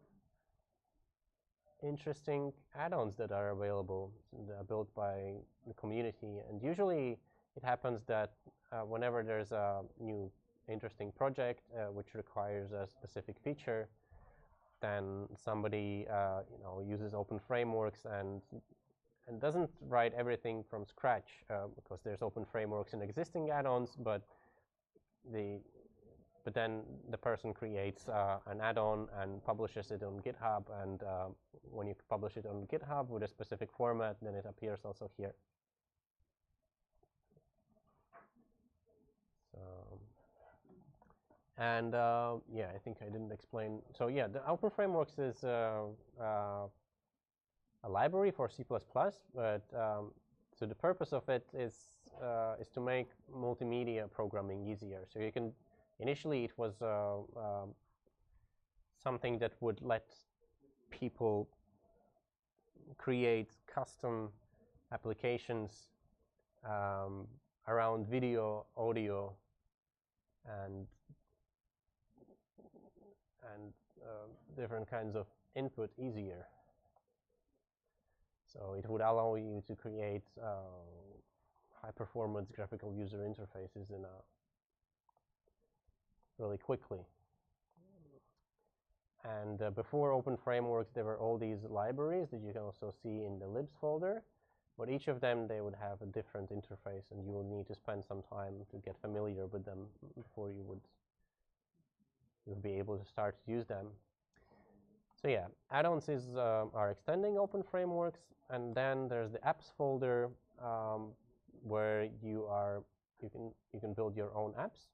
interesting add-ons that are available, that are built by the community. And usually it happens that whenever there's a new interesting project which requires a specific feature, then somebody uses Open Frameworks and doesn't write everything from scratch, because there's Open Frameworks in existing add-ons, but then the person creates an add-on and publishes it on GitHub, and when you publish it on GitHub with a specific format, then it appears also here. So, and yeah, I think I didn't explain. So yeah, the Open Frameworks is a library for C++, but so the purpose of it is to make multimedia programming easier. So you can, initially it was something that would let people create custom applications around video, audio, and different kinds of input easier. So it would allow you to create high-performance graphical user interfaces in really quickly. And before Open Frameworks, there were all these libraries that you can also see in the libs folder. But each of them, they would have a different interface, and you will need to spend some time to get familiar with them before you would be able to start to use them. So yeah, add-ons are extending Open Frameworks, and then there's the apps folder where you can build your own apps.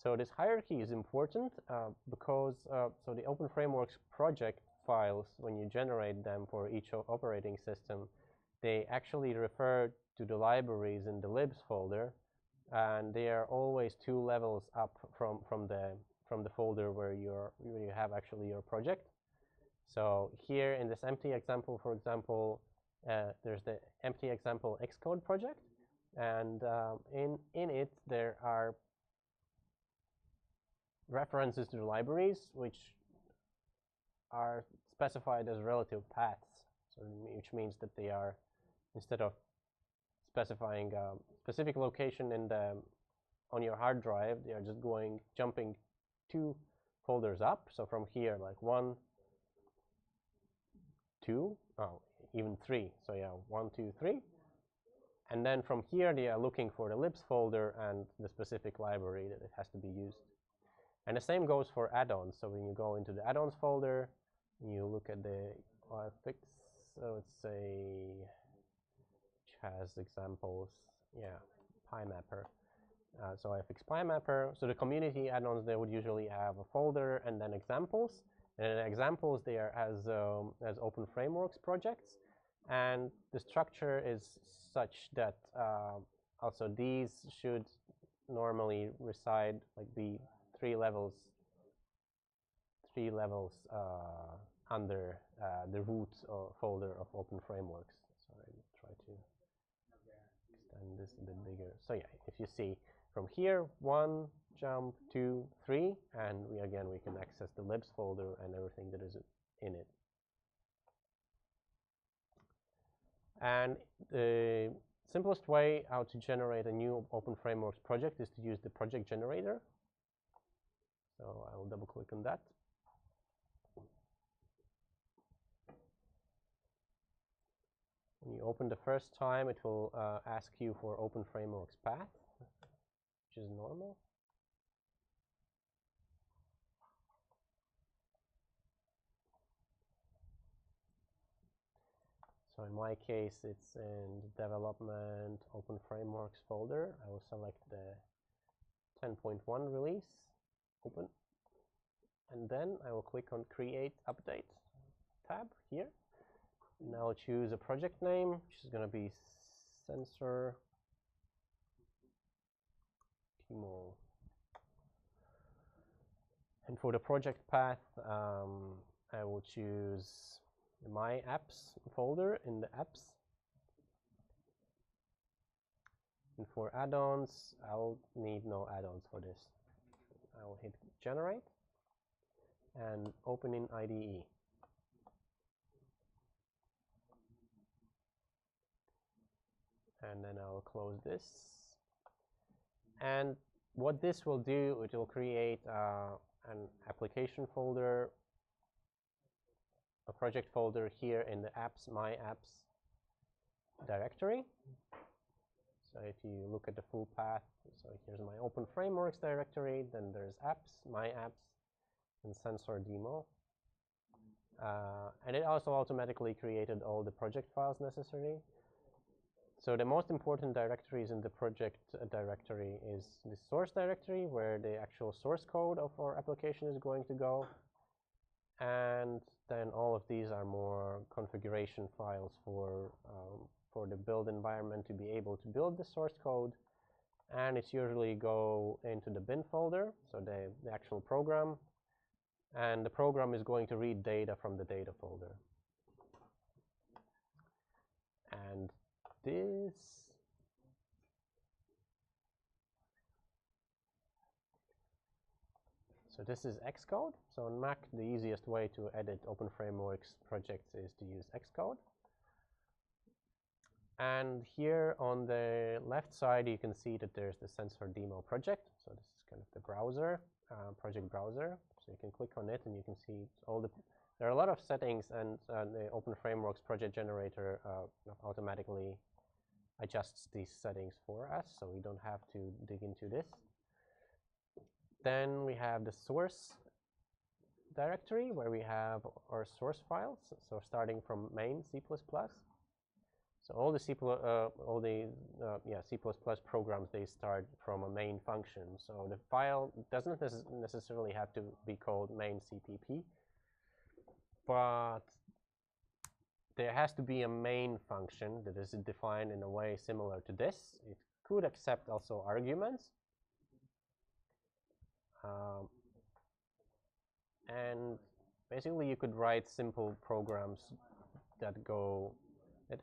So this hierarchy is important because so the Open Frameworks project files, when you generate them for each operating system, they actually refer to the libraries in the libs folder, and they are always 2 levels up from from the folder where you have actually your project. So here in this empty example, for example, there's the empty example Xcode project, and in it there are references to the libraries which are specified as relative paths, so which means that they are, instead of specifying a specific location in on your hard drive, they are just jumping 2 folders up. So from here, like 1, 2, even 3. So yeah, 1, 2, 3. And then from here, they are looking for the libs folder and the specific library that it has to be used. And the same goes for add-ons. So when you go into the add-ons folder, you look at the fix. So it's which has examples. Yeah, PyMapper. So I fix PyMapper. So the community add-ons, they would usually have a folder and then examples. And in examples, they are as open frameworks projects. And the structure is such that also these should normally reside, like be 3 levels under the root folder of open frameworks. So I try to extend this a bit bigger. So yeah, if you see from here, 1, jump, 2, 3, and we can access the libs folder and everything that is in it. And the simplest way how to generate a new open frameworks project is to use the project generator. So I will double click on that. When you open the first time, it will ask you for open frameworks path, which is normal. So in my case, it's in the development open frameworks folder. I will select the 10.1 release, open, and then I will click on Create Update tab here. Now choose a project name, which is going to be Sensor Kimo. And for the project path, I will choose my apps folder in the apps. And for add-ons, I'll need no add-ons for this. I will hit generate and open in IDE. And then I'll close this. And what this will do, it will create an application folder, a project folder here in the apps, my apps directory. So if you look at the full path, so here's my open frameworks directory, then there's apps, my apps, and sensor demo. And it also automatically created all the project files necessary. So the most important directories in the project directory is the source directory, where the actual source code of our application is going to go. And then all of these are more configuration files for the build environment to be able to build the source code. And it's usually go into the bin folder, so the actual program. And the program is going to read data from the data folder. And this so this is Xcode. So on Mac, the easiest way to edit open frameworks projects is to use Xcode. And here on the left side, you can see that there's the sensor demo project. So this is kind of the browser, project browser. So you can click on it and you can see all the, there are a lot of settings, and the open frameworks project generator automatically adjusts these settings for us, so we don't have to dig into this. Then we have the source directory, where we have our source files. So starting from main C++. So all the C++ programs, they start from a main function. So the file doesn't necessarily have to be called main CPP, but there has to be a main function that is defined in a way similar to this. It could accept also arguments. and basically you could write simple programs that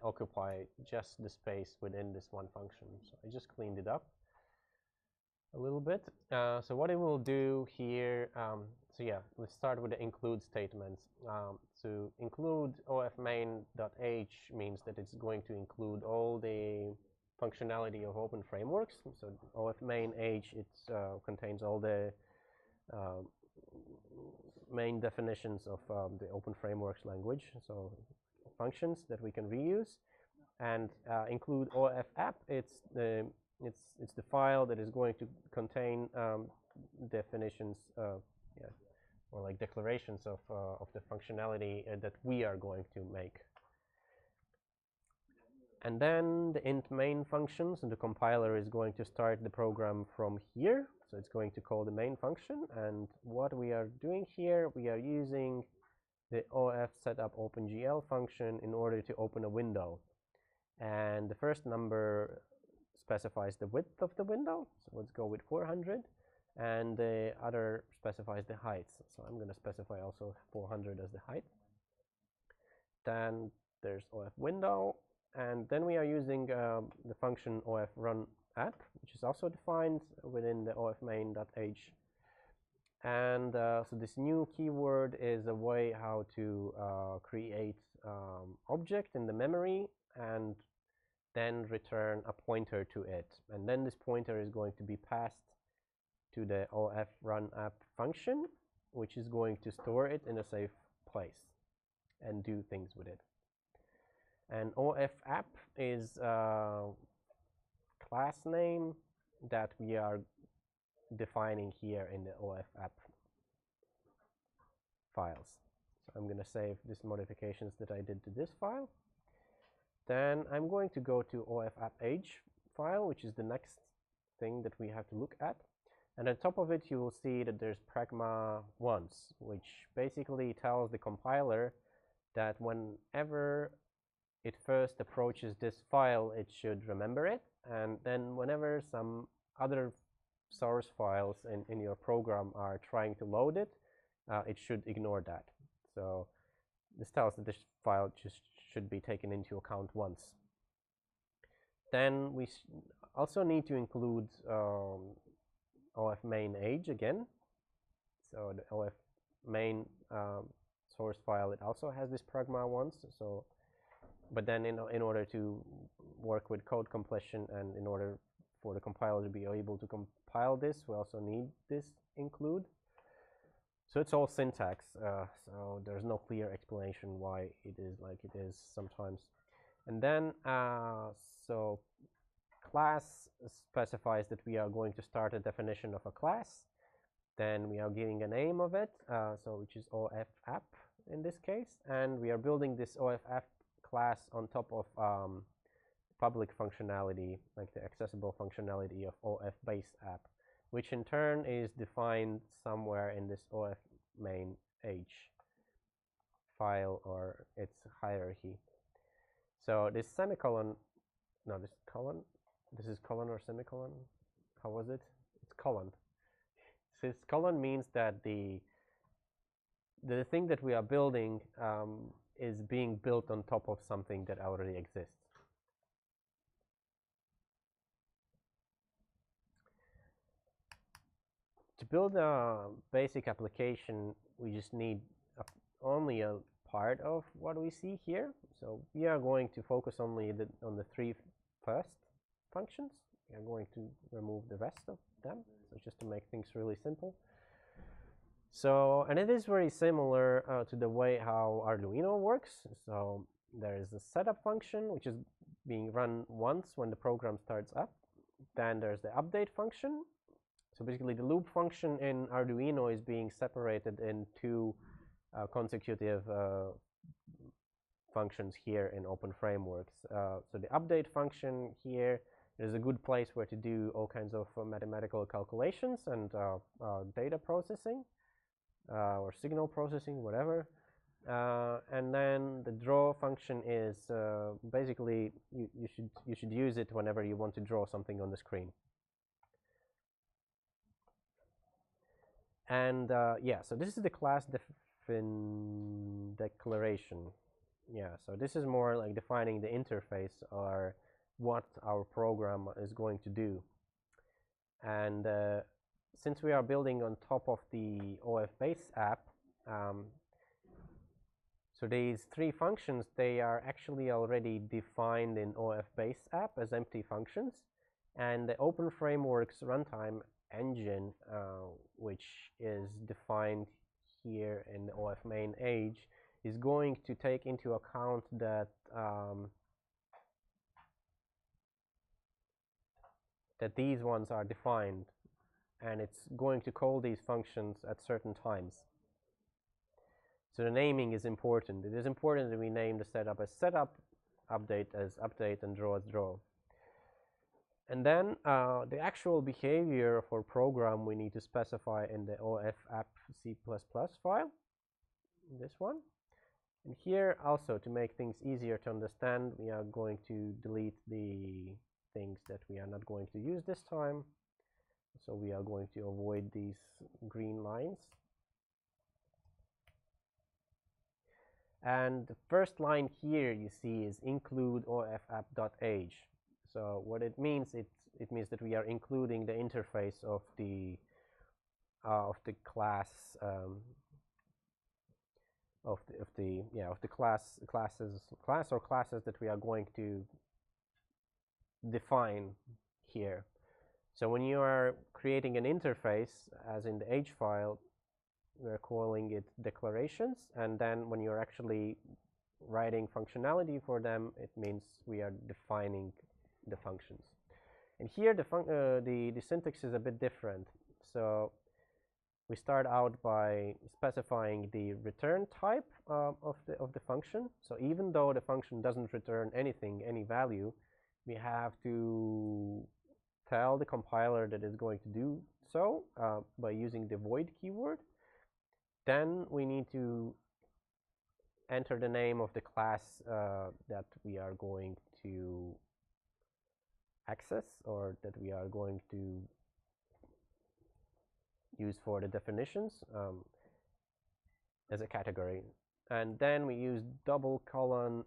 occupy just the space within this one function. So I just cleaned it up a little bit. So what it will do here, so yeah, let's start with the include statements. To include ofmain.h means that it's going to include all the functionality of open frameworks. So ofmain.h, it contains all the main definitions of the open frameworks language, so functions that we can reuse, and include ofapp. It's the file that is going to contain definitions, or like declarations of the functionality that we are going to make. And then the int main functions, and the compiler is going to start the program from here. So it's going to call the main function, and what we are doing here, we are using the of setup OpenGL function in order to open a window. And the first number specifies the width of the window, so let's go with 400, and the other specifies the height. So I'm going to specify also 400 as the height. Then there's of window, and then we are using the function of run app, which is also defined within the ofmain.h. And so this new keyword is a way how to create object in the memory and then return a pointer to it. And then this pointer is going to be passed to the of run app function, which is going to store it in a safe place and do things with it. And ofapp is a class name that we are defining here in the ofapp files. So I'm going to save these modifications that I did to this file. Then I'm going to go to ofapp.h file, which is the next thing that we have to look at. And on top of it, you will see that there's pragma once, which basically tells the compiler that whenever it first approaches this file, it should remember it. And then whenever some other source files in your program are trying to load it, it should ignore that. So this tells that this file just should be taken into account once. Then we also need to include ofmain.age again. So the ofmain source file, it also has this pragma once. So, but then in order to work with code completion and in order for the compiler to be able to compile this, we also need this include. So it's all syntax, so there's no clear explanation why it is like it is sometimes. And then, so class specifies that we are going to start a definition of a class. Then we are giving a name of it, so which is ofapp in this case. And we are building this ofapp class on top of public functionality, like the accessible functionality of of-based app, which in turn is defined somewhere in this ofmain.h file or its hierarchy. So this semicolon, no, this colon, this is colon or semicolon? How was it? It's colon. So this colon means that the thing that we are building is being built on top of something that already exists. To build a basic application, we just need only a part of what we see here. So we are going to focus only on the three first functions. We are going to remove the rest of them, so just to make things really simple. So, and it is very similar to the way how Arduino works. So there is a setup function, which is being run once when the program starts up. Then there's the update function. So basically the loop function in Arduino is being separated in two consecutive functions here in Open Frameworks. So the update function here is a good place where to do all kinds of mathematical calculations and data processing or signal processing, whatever. And then the draw function is basically you should use it whenever you want to draw something on the screen. And yeah, so this is the class declaration. Yeah, so this is more like defining the interface or what our program is going to do. And since we are building on top of the OF base app, so these three functions, they are actually already defined in OF base app as empty functions. And the Open Frameworks runtime engine, which is defined here in the OF main age, is going to take into account that that these ones are defined, and it's going to call these functions at certain times. So the naming is important. It is important that we name the setup as setup, update as update, and draw as draw. And then the actual behavior for program we need to specify in the OF app C++ file, this one. And here also, to make things easier to understand, we are going to delete the things that we are not going to use this time. So we are going to avoid these green lines. And the first line here you see is include ofapp.age. So what it means, it means that we are including the interface of the class of the classes that we are going to define here. So when you are creating an interface, as in the age file, we're calling it declarations, and then when you're actually writing functionality for them, it means we are defining the functions. And here the syntax is a bit different. So we start out by specifying the return type of the function. So even though the function doesn't return anything, any value, we have to tell the compiler that it's going to do so by using the void keyword. Then we need to enter the name of the class that we are going to access, or that we are going to use for the definitions as a category. And then we use double colon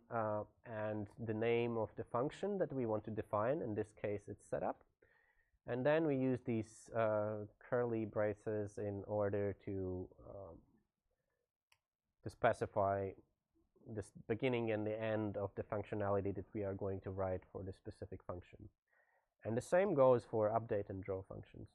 and the name of the function that we want to define. In this case, it's setup. And then we use these curly braces in order to specify the beginning and the end of the functionality that we are going to write for the specific function. And the same goes for update and draw functions.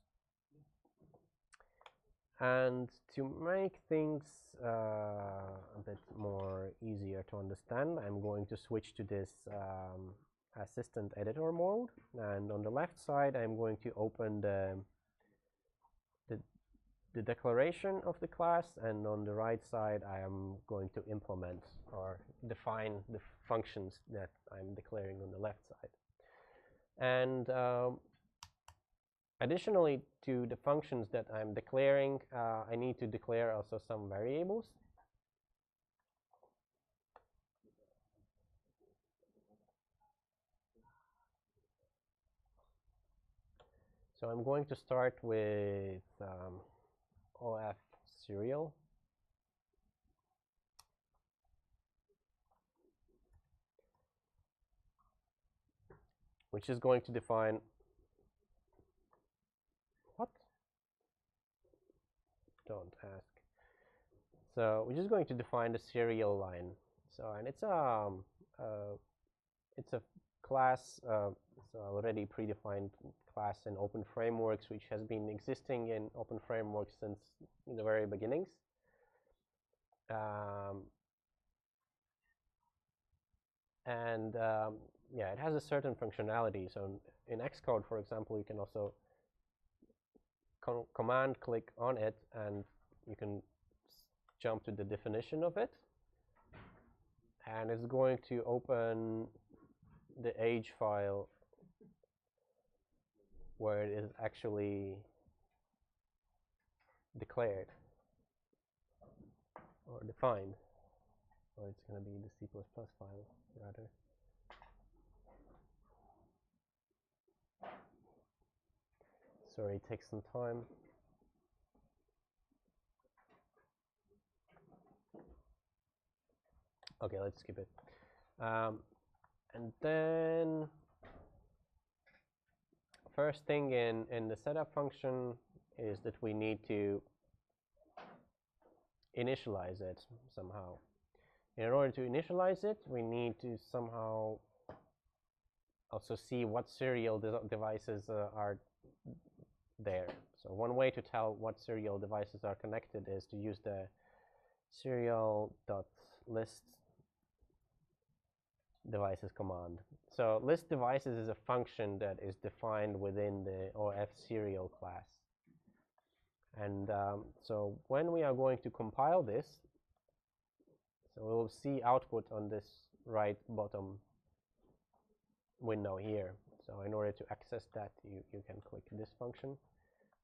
And to make things a bit more easier to understand, I'm going to switch to this assistant editor mode. And on the left side, I'm going to open the declaration of the class, and on the right side, I am going to implement or define the functions that I'm declaring on the left side. And additionally to the functions that I'm declaring, I need to declare also some variables. So I'm going to start with OF serial. Which is going to define what? Don't ask. So we're just going to define the serial line. So, and it's a class, so already predefined class in Open Frameworks, which has been existing in Open Frameworks since the very beginnings. Yeah, it has a certain functionality. So in Xcode, for example, you can also command click on it, and you can jump to the definition of it. And it's going to open the age file where it is actually declared or defined. Or it's going to be the C++ file, rather. Sorry, it takes some time. Okay, let's skip it. And then first thing in the setup function is that we need to initialize it somehow. In order to initialize it, we need to somehow also see what serial devices are there. So one way to tell what serial devices are connected is to use the serial.list devices command. So list devices is a function that is defined within the OF serial class. And so when we are going to compile this, so we will see output on this right bottom window here. So in order to access that, you can click this function.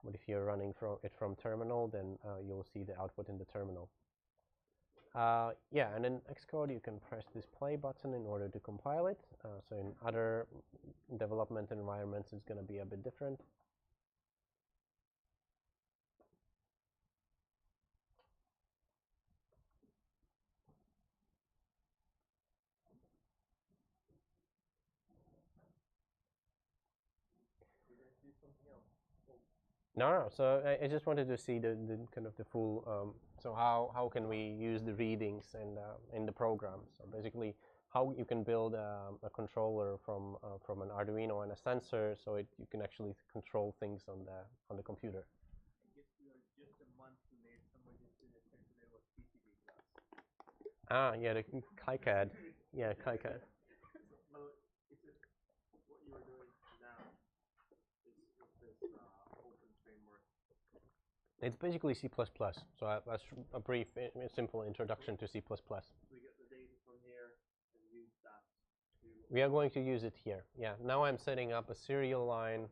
But if you're running from terminal, then you'll see the output in the terminal. Yeah, and in Xcode, you can press this play button in order to compile it. So in other development environments, it's going to be a bit different. No. So I just wanted to see the kind of the full. So how can we use the readings in the program? So basically, how you can build a controller from an Arduino and a sensor, so you can actually control things on the computer. I guess we are just a month too late. Somebody just did it today with PCB class. Ah, yeah, the KiCad. Yeah, KiCad. Well, it's just what you were doing now is with this open framework. It's basically C++. So that's a brief, simple introduction to C++. We get the data from here and use that. We are going to use it here. Yeah, now I'm setting up a serial line.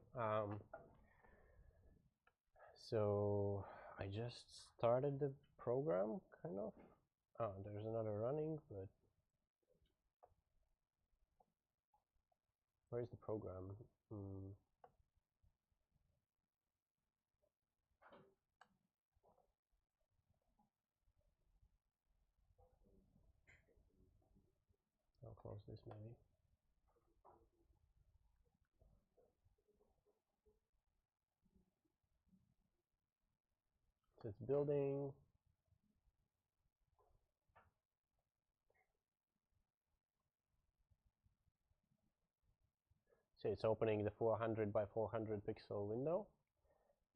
So I just started the program, kind of. Oh, there's another running, but where is the program? I'll close this maybe. So it's building. So it's opening the 400 by 400 pixel window.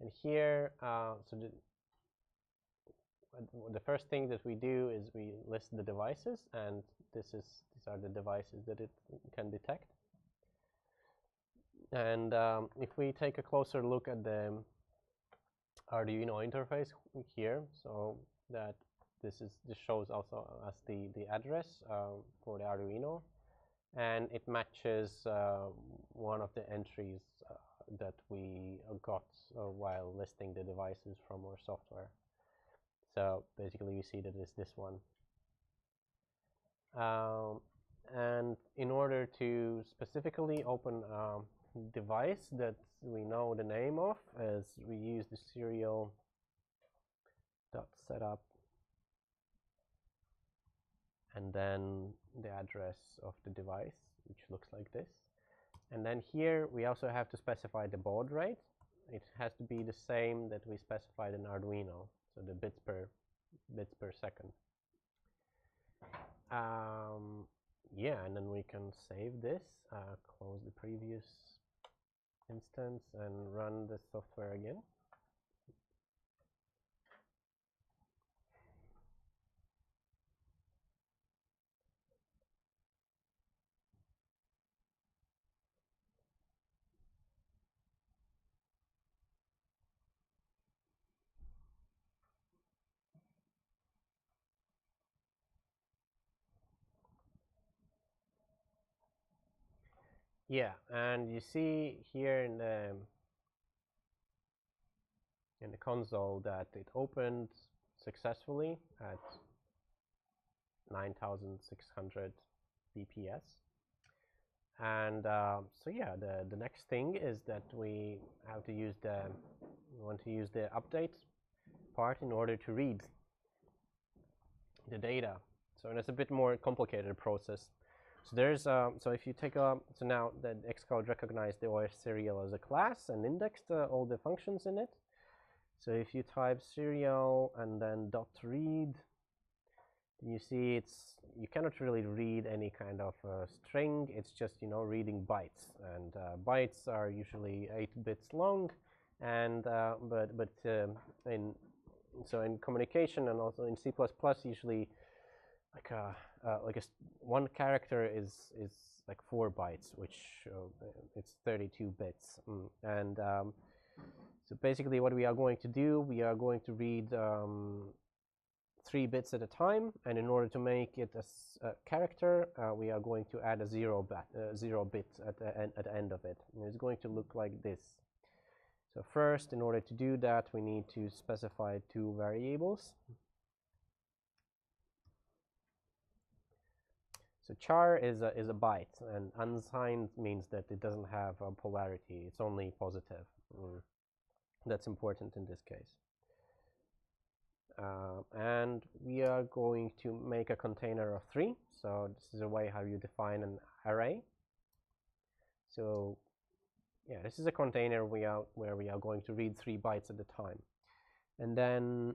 And here, so the first thing that we do is we list the devices, and these are the devices that it can detect. And if we take a closer look at the Arduino interface here, so that this shows also us the address for the Arduino, and it matches one of the entries that we got while listing the devices from our software. So basically, you see that it's this one. And in order to specifically open a device that we know the name of, as we use the serial.setup and then the address of the device, which looks like this. And then here we also have to specify the baud rate. It has to be the same that we specified in Arduino, so the bits per second. Yeah, and then we can save this, close the previous instance, and run the software again. Yeah, and you see here in the console that it opened successfully at 9,600 BPS. And so yeah, the next thing is that we want to use the update part in order to read the data. So it's a bit more complicated process. So there's so if you take a so now the Xcode recognized the OS serial as a class and indexed all the functions in it. So if you type serial and then .read, you see you cannot really read any kind of string. It's just reading bytes, and bytes are usually 8 bits long, and in communication and also in C++, usually one character is like 4 bytes, which it's 32 bits, and so basically what we are going to do, we are going to read 3 bits at a time, and in order to make it a character, we are going to add a 0 bit at the end of it. And it's going to look like this. So first, in order to do that, we need to specify 2 variables. So char is a byte, and unsigned means that it doesn't have a polarity. It's only positive. That's important in this case. And we are going to make a container of 3. So this is a way how you define an array. So yeah, this is a container where we are going to read 3 bytes at a time. And then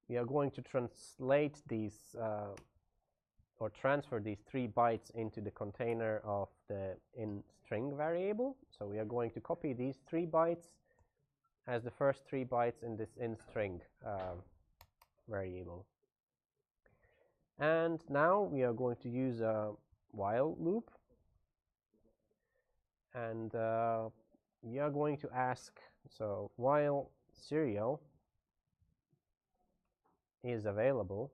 we are going to translate these or transfer these 3 bytes into the container of the in-string variable. So we are going to copy these 3 bytes as the first 3 bytes in this in-string variable. And now we are going to use a while loop, and we are going to ask, so while serial is available.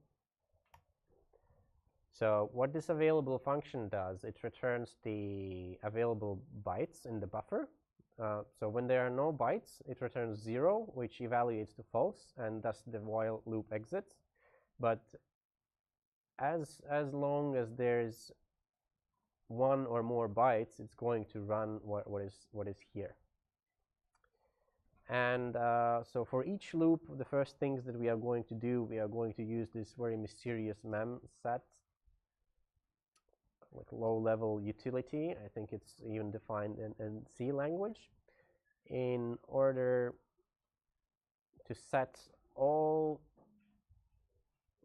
So what this available function does, it returns the available bytes in the buffer. So when there are no bytes, it returns 0, which evaluates to false, and thus the while loop exits. But as long as there's 1 or more bytes, it's going to run what is here. And so for each loop, the first things that we are going to do, we are going to use this very mysterious memset, like low-level utility. I think it's even defined in C language, in order to set all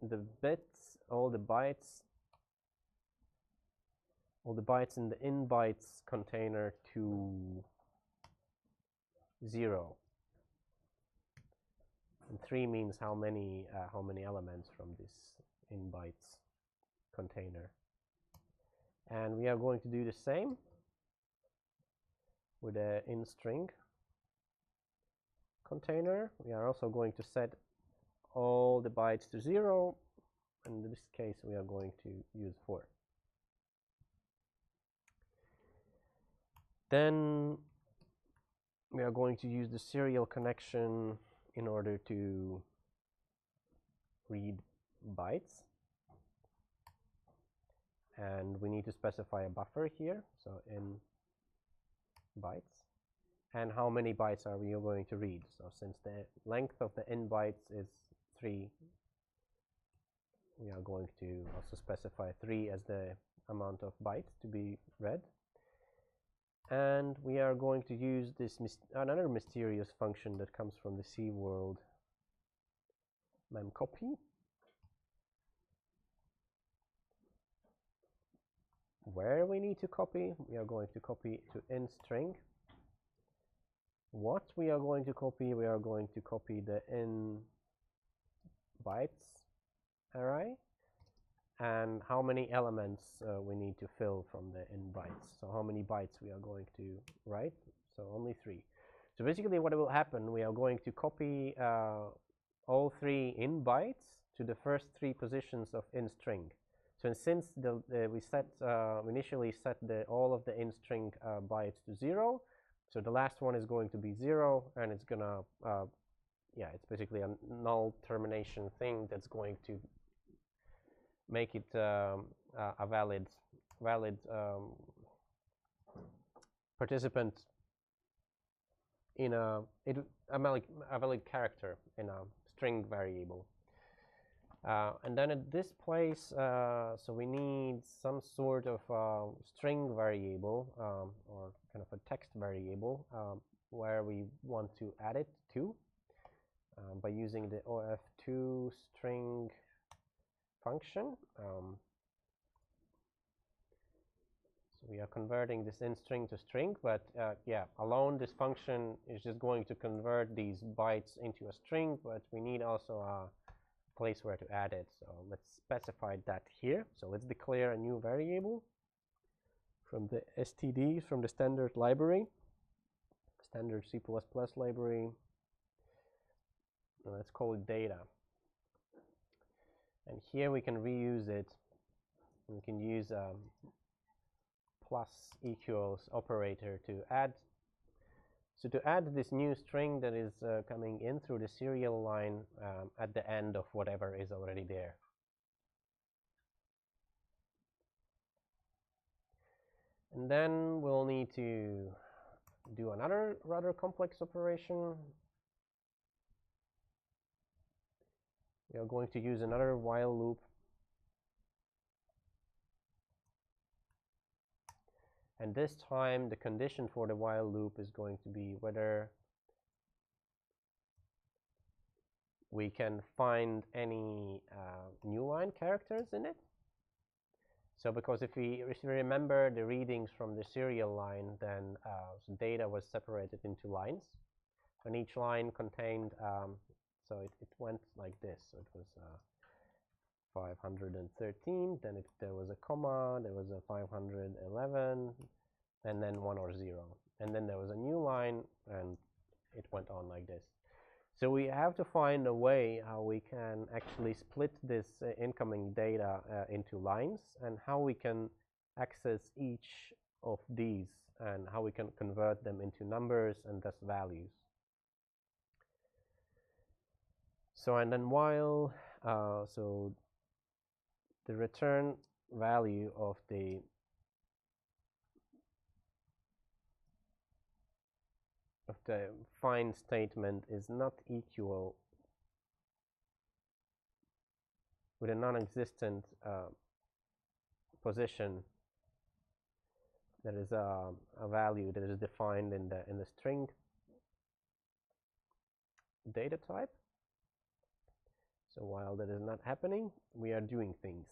the bits, all the bytes in the in bytes container to 0. And 3 means how many elements from this in bytes container. And we are going to do the same with the in string container. We are also going to set all the bytes to 0. In this case, we are going to use 4. Then we are going to use the serial connection in order to read bytes. And we need to specify a buffer here, so in bytes. And how many bytes are we going to read? So since the length of the in bytes is 3, we are going to also specify 3 as the amount of bytes to be read. And we are going to use this another mysterious function that comes from the C world, memcopy, where we need to copy. We are going to copy to in string. What we are going to copy, we are going to copy the in bytes array, and how many elements we need to fill from the in bytes. So how many bytes we are going to write? So only 3. So basically what will happen, we are going to copy all 3 in bytes to the first 3 positions of in string. So since we initially set all of the in string bytes to 0, so the last one is going to be 0, and it's gonna it's basically a null termination thing that's going to make it a valid participant in a valid character in a string variable. And then at this place, so we need some sort of string variable or kind of a text variable where we want to add it to by using the of2 string function. So we are converting this in string to string, but yeah, alone this function is just going to convert these bytes into a string, but we need also a place where to add it. So let's specify that here. So let's declare a new variable from the std, from the standard library, standard C++ library. Let's call it data. And here we can reuse it. We can use plus equals operator to add. So to add this new string that is coming in through the serial line at the end of whatever is already there. And then we'll need to do another rather complex operation. We are going to use another while loop. And this time, the condition for the while loop is going to be whether we can find any new line characters in it. So because if we remember the readings from the serial line, then so data was separated into lines. And each line contained, so it went like this. So it was 513, then there was a comma, there was a 511, and then 1 or 0. And then there was a new line, and it went on like this. So we have to find a way how we can actually split this incoming data into lines, and how we can access each of these, and how we can convert them into numbers and thus values. So and then while, so the return value of the find statement is not equal with a non-existent position that is a value that is defined in the string data type. So while that is not happening, we are doing things.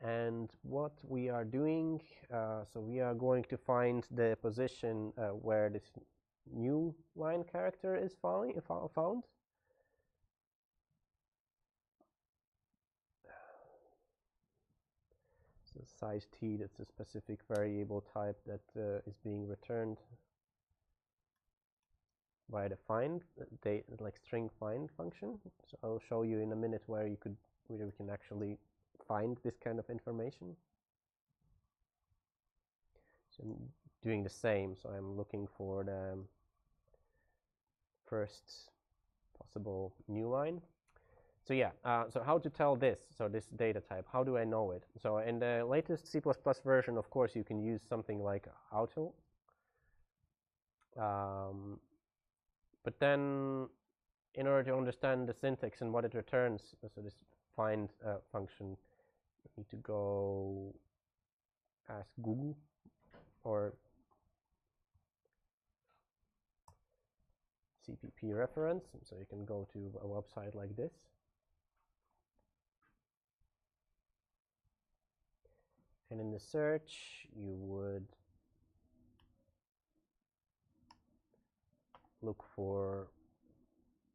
And what we are doing, so we are going to find the position where this new line character is found. So size t, that's a specific variable type that is being returned by the find, like string find function. So I'll show you in a minute where we can actually find this kind of information. So I'm doing the same. So I'm looking for the first possible new line. So yeah, so how to tell this? So this data type, how do I know it? So in the latest C++ version, of course, you can use something like auto. But then, in order to understand the syntax and what it returns, so this find function, you need to go ask Google or CPP reference. So you can go to a website like this. And in the search, you would look for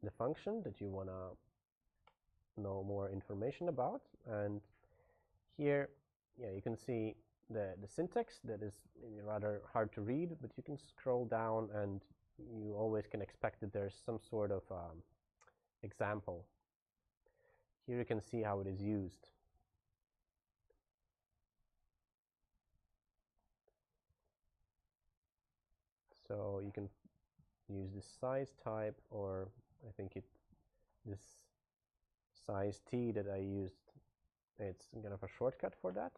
the function that you want to know more information about. And here, yeah, you can see the syntax that is rather hard to read, but you can scroll down and you always can expect that there's some sort of example. Here you can see how it is used. So you can use this size type, or I think this size t that I used, it's kind of a shortcut for that.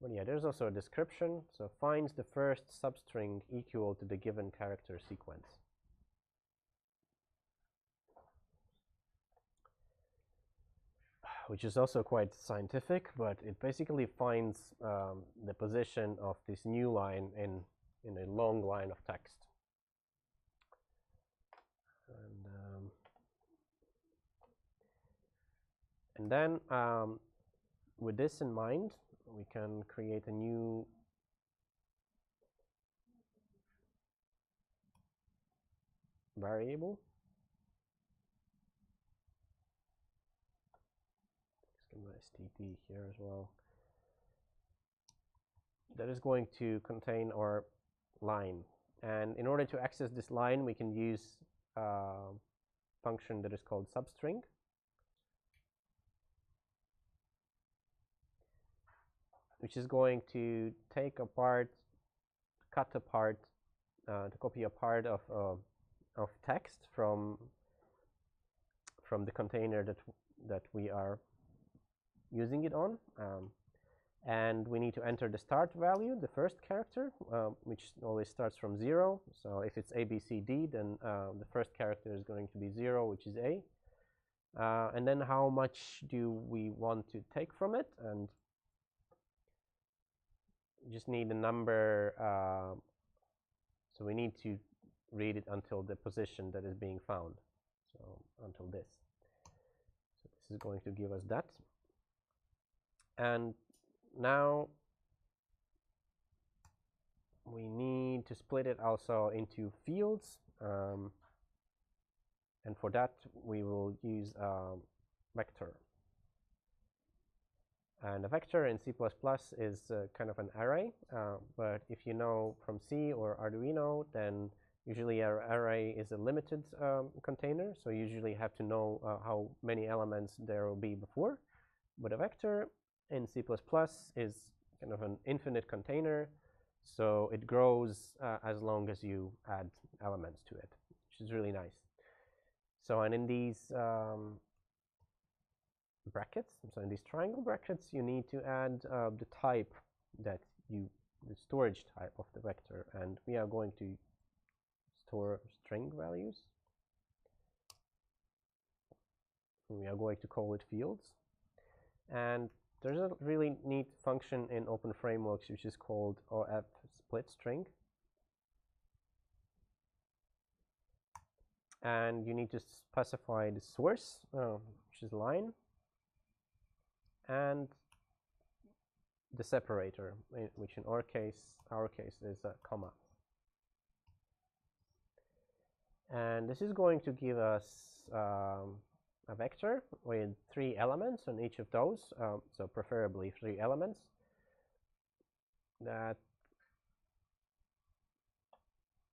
But yeah, there's also a description. So finds the first substring equal to the given character sequence. Which is also quite scientific, but it basically finds the position of this new line in a long line of text. And then with this in mind, we can create a new variable. Let's give my std here as well. That is going to contain our line. And in order to access this line, we can use a function that is called substring. Which is going to take apart, cut apart, to copy a part of text from the container that we are using it on, and we need to enter the start value, the first character, which always starts from 0. So if it's A, B, C, D, then the first character is going to be 0, which is A. And then how much do we want to take from it? And just need a number, so we need to read it until the position that is being found, so until this. So this is going to give us that. And now we need to split it also into fields, and for that we will use a vector. And a vector in C++ is kind of an array, but if you know from C or Arduino, then usually our array is a limited container, so you usually have to know how many elements there will be before. But a vector in C++ is kind of an infinite container, so it grows as long as you add elements to it, which is really nice. So, and in these brackets, so in these triangle brackets, you need to add the type that the storage type of the vector, and we are going to store string values. We are going to call it fields, and there's a really neat function in open frameworks which is called OF split string, and you need to specify the source, which is line, and the separator, which in our case is a comma. And this is going to give us a vector with 3 elements on each of those, so preferably 3 elements that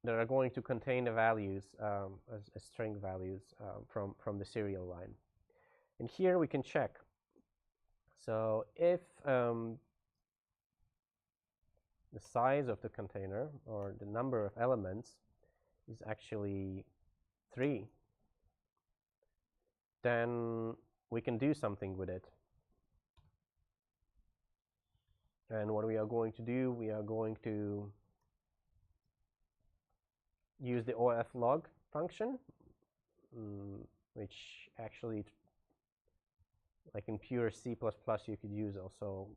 are going to contain the values as string values from the serial line. And here we can check. So if the size of the container or the number of elements is actually 3, then we can do something with it. And what we are going to do, we are going to use the oflog function, which actually, like in pure C++, you could use also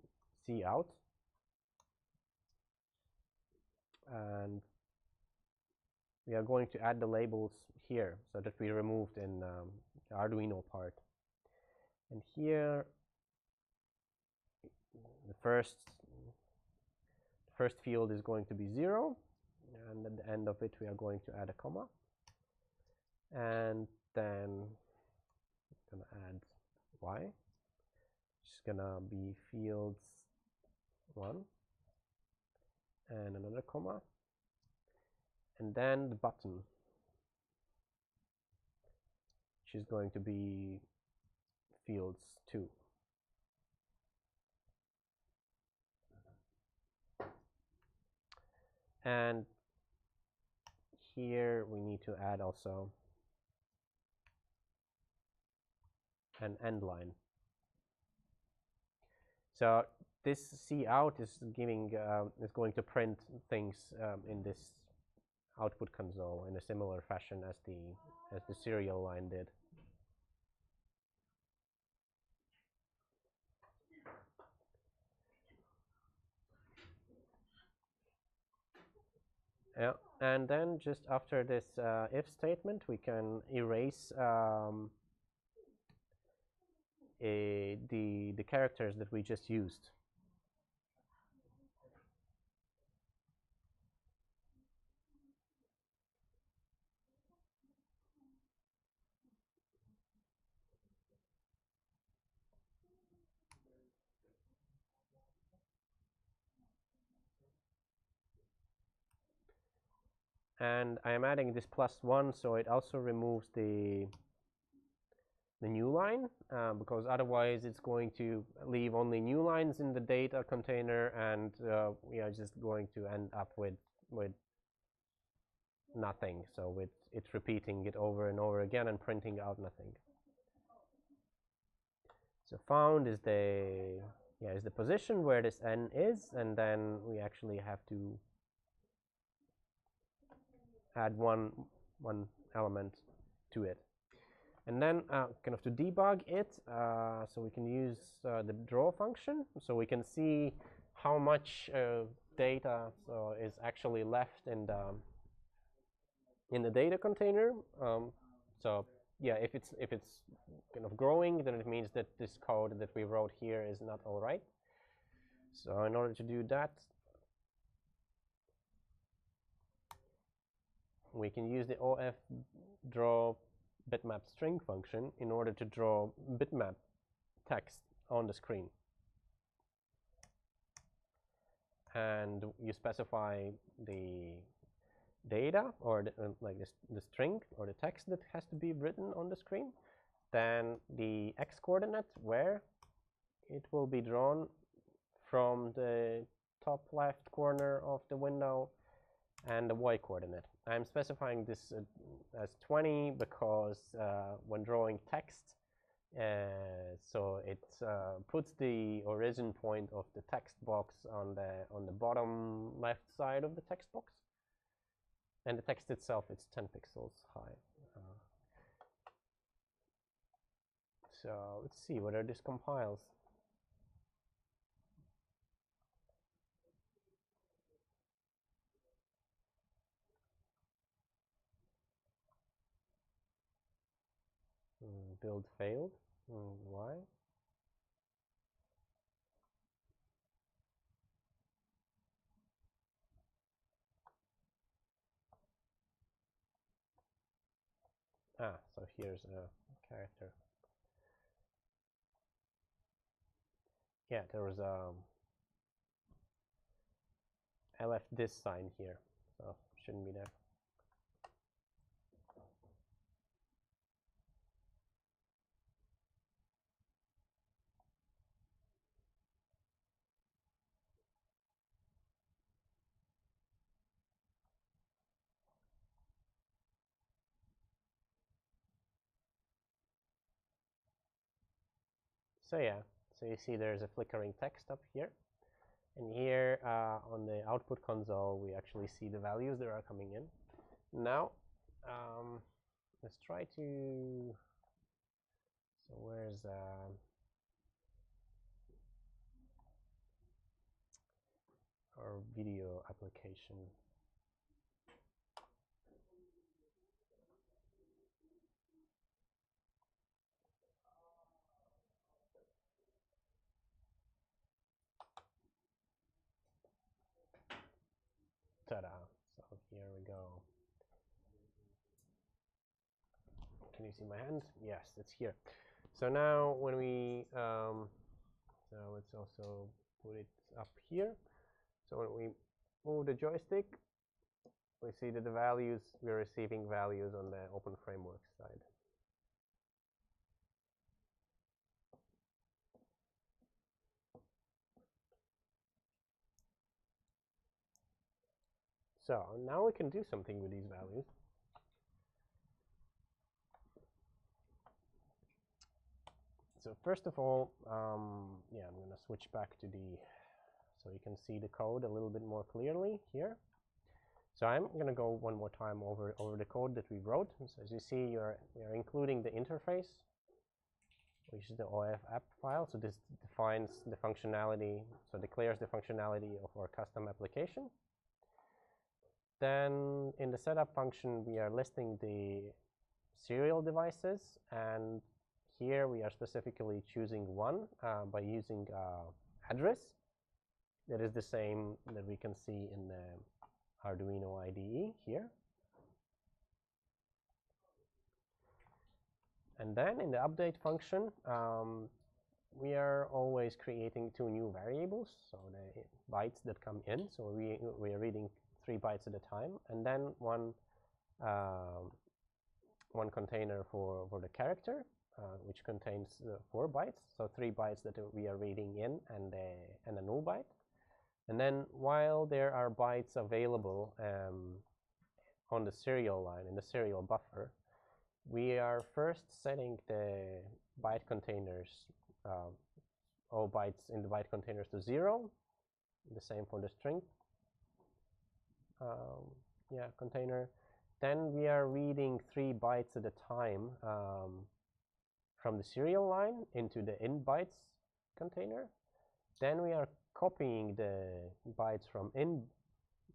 cout. And we are going to add the labels here so that we removed in the Arduino part. And here, the first field is going to be 0, and at the end of it we are going to add a comma, and then I'm going to add y, which is going to be fields 1, and another comma, and then the button, which is going to be fields 2. And here we need to add also an end line. So this cout is giving is going to print things in this output console in a similar fashion as the serial line did. Yeah, and then just after this if statement, we can erase the characters that we just used. And I am adding this +1, so it also removes the new line, because otherwise it's going to leave only new lines in the data container, and we are just going to end up with nothing. So with it repeating it over and over again and printing out nothing. So found is the position where this n is, and then we actually have to add one element to it. And then kind of to debug it, so we can use the draw function, so we can see how much data is actually left in the data container. So yeah, if it's kind of growing, then it means that this code that we wrote here is not all right. So in order to do that, we can use the OF draw bitmap string function in order to draw bitmap text on the screen. And you specify the data, or the string or the text that has to be written on the screen, then the x coordinate where it will be drawn from the top left corner of the window, and the y coordinate. I'm specifying this as 20 because when drawing text, so it puts the origin point of the text box on the bottom left side of the text box, and the text itself is 10 pixels high. So let's see whether this compiles. Build failed. Why? So here's a character. Yeah, there was I left this sign here, so shouldn't be there. So yeah, so you see there's a flickering text up here. And here on the output console, we actually see the values that are coming in. Now, let's try to, so where's our video application? Ta-da! So here we go. Can you see my hand? Yes, it's here. So now when we, so let's also put it up here. So when we move the joystick, we see that the values, we're receiving values on the Open Framework side. So now we can do something with these values. so first of all, yeah, I'm going to switch back to so you can see the code a little bit more clearly here. So I'm going to go one more time over the code that we wrote. So as you see, we are including the interface, which is the OF app file. So this defines the functionality, so declares the functionality of our custom application. Then in the setup function, we are listing the serial devices, and here we are specifically choosing one by using address. That is the same that we can see in the Arduino IDE here. And then in the update function, we are always creating 2 new variables, so the bytes that come in. So we are reading 3 bytes at a time, and then one container for the character, which contains 4 bytes. So 3 bytes that we are reading in, and a null byte. And then while there are bytes available on the serial line, in the serial buffer, we are first setting the byte containers, all bytes in the byte containers to 0. The same for the string container. Then we are reading 3 bytes at a time from the serial line into the in bytes container. Then we are copying the bytes from in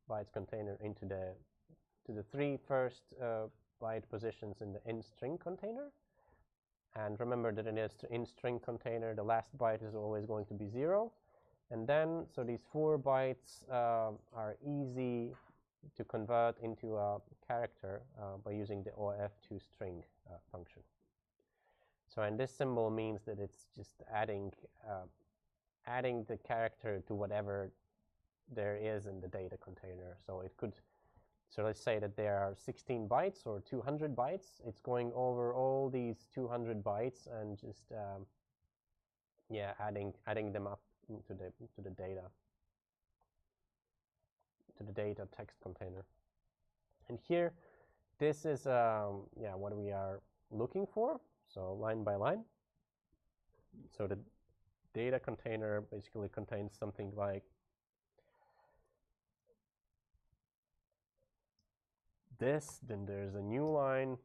bytes container into the 3 first byte positions in the in string container. And remember that in the in string container, the last byte is always going to be 0. And then, so these 4 bytes are easy to convert into a character by using the OF2string function. So, and this symbol means that it's just adding the character to whatever there is in the data container. So it could, so let's say that there are 16 bytes or 200 bytes. It's going over all these 200 bytes and just adding them up to the data text container. And here, this is what we are looking for. So line by line. So the data container basically contains something like this. Then there's a new line,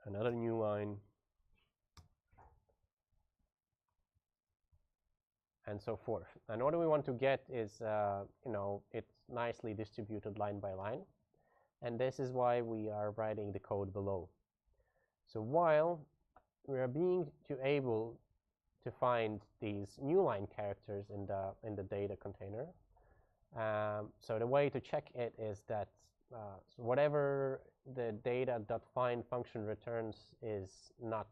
another new line, and so forth. And what we want to get is, it's nicely distributed line by line. And this is why we are writing the code below. So while we are being able to find these new line characters in the data container, so the way to check it is that whatever the data.find function returns is not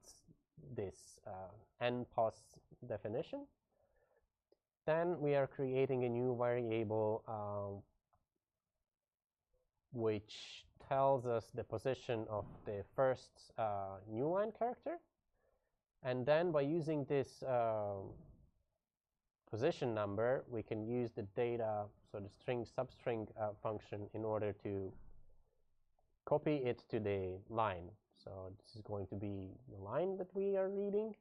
this npos definition. Then we are creating a new variable which tells us the position of the first new line character. And then by using this position number, we can use the data, so the string substring function, in order to copy it to the line. So this is going to be the line that we are reading.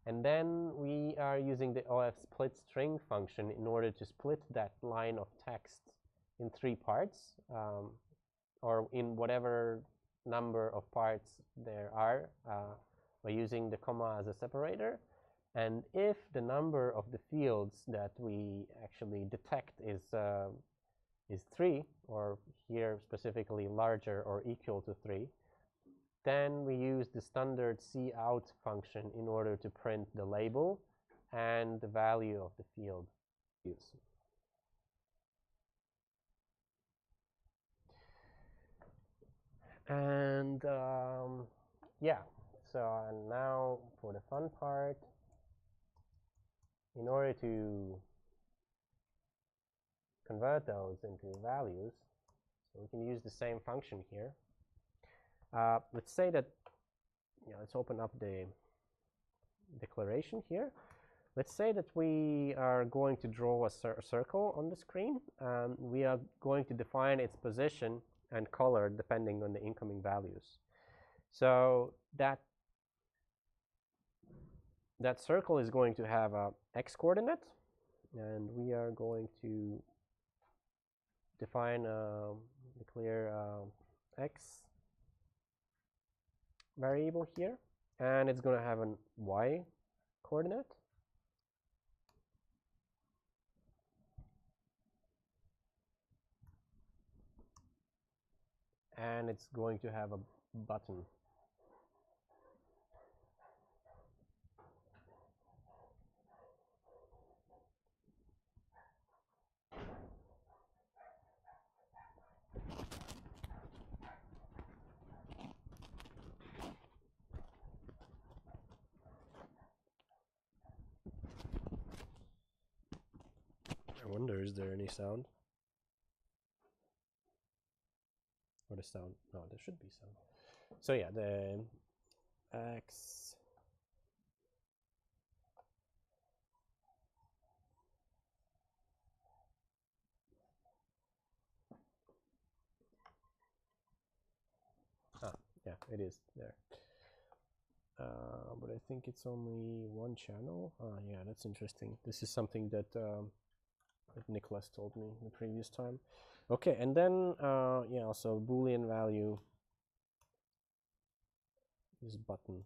And then we are using the OF split string function in order to split that line of text in 3 parts, or in whatever number of parts there are, by using the comma as a separator. And if the number of the fields that we actually detect is 3, or here specifically larger or equal to 3, then we use the standard cout function in order to print the label and the value of the field. And so now for the fun part, in order to convert those into values, so we can use the same function here. Let's say that, let's open up the declaration here. Let's say that we are going to draw a circle on the screen. We are going to define its position and color depending on the incoming values. So that that circle is going to have a x coordinate, and we are going to define declare x variable here, and it's going to have an y coordinate. And it's going to have a button. I wonder, is there any sound? Or the sound? No, there should be sound. So yeah, the x yeah, it is there. But I think it's only one channel. Yeah, that's interesting. This is something that Nicholas told me the previous time. Okay, and then yeah, also Boolean value is button.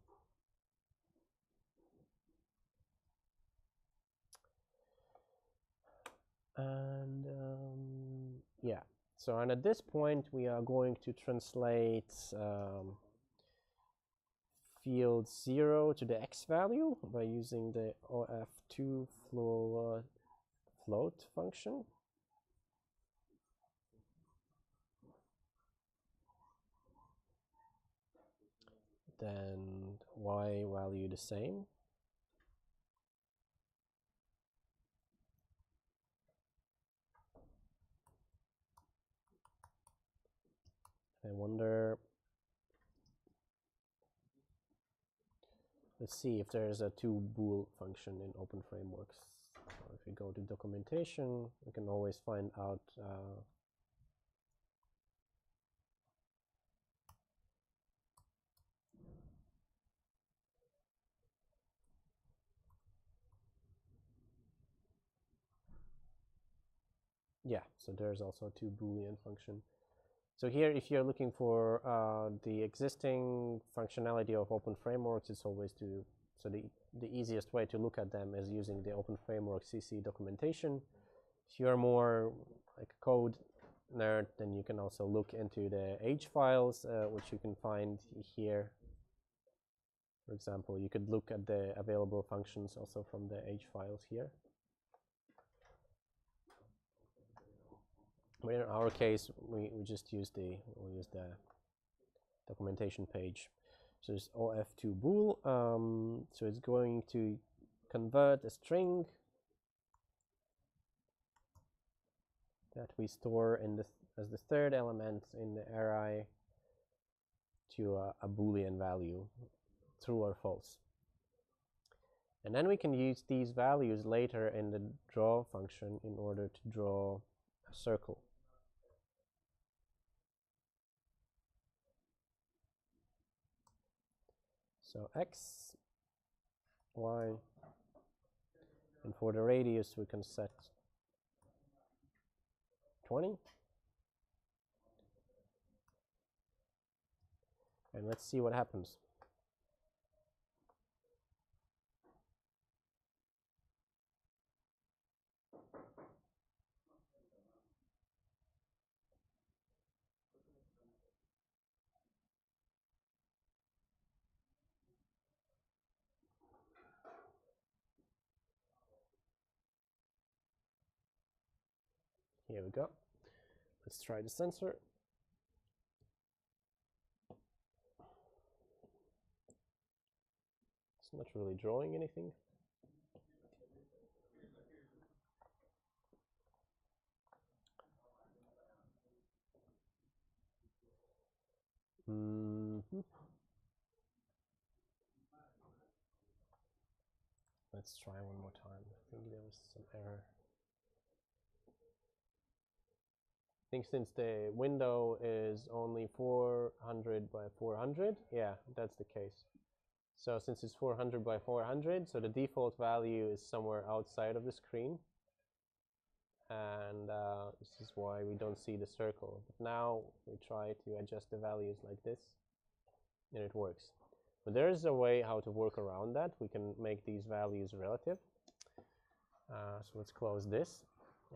And yeah, so and at this point we are going to translate field 0 to the x value by using the of2 float function. Then y value the same. I wonder, let's see if there's a toBool function in Open Frameworks. So if you go to documentation, you can always find out yeah, so there's also a toBoolean function. So here, if you're looking for the existing functionality of Open Frameworks, it's always to, so the easiest way to look at them is using the Open Framework CC documentation. If you're more like a code nerd, then you can also look into the H files, which you can find here. For example, you could look at the available functions also from the H files here. But in our case, we just use the documentation page. So it's of2bool. So it's going to convert a string that we store in the as the third element in the array to a Boolean value, true or false. And then we can use these values later in the draw function in order to draw a circle. So x, y, and for the radius we can set 20. And let's see what happens. Here we go. Let's try the sensor. It's not really drawing anything. Let's try one more time. I think there was some error. I think since the window is only 400 by 400, yeah, that's the case. So since it's 400 by 400, so the default value is somewhere outside of the screen. And this is why we don't see the circle. But now we try to adjust the values like this, and it works. But there is a way how to work around that. We can make these values relative. So let's close this.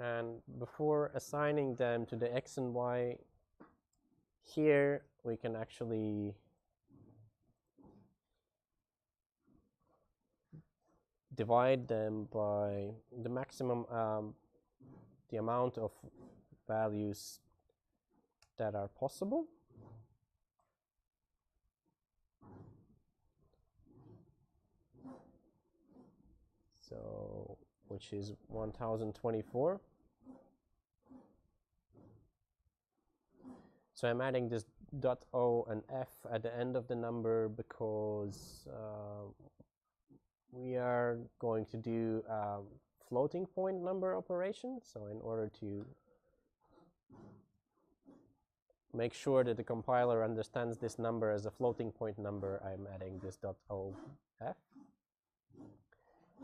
And before assigning them to the x and y, here we can actually divide them by the maximum, the amount of values that are possible. So, which is 1024. So I'm adding this .o and f at the end of the number because we are going to do a floating point number operation. So in order to make sure that the compiler understands this number as a floating point number, I'm adding this .o f.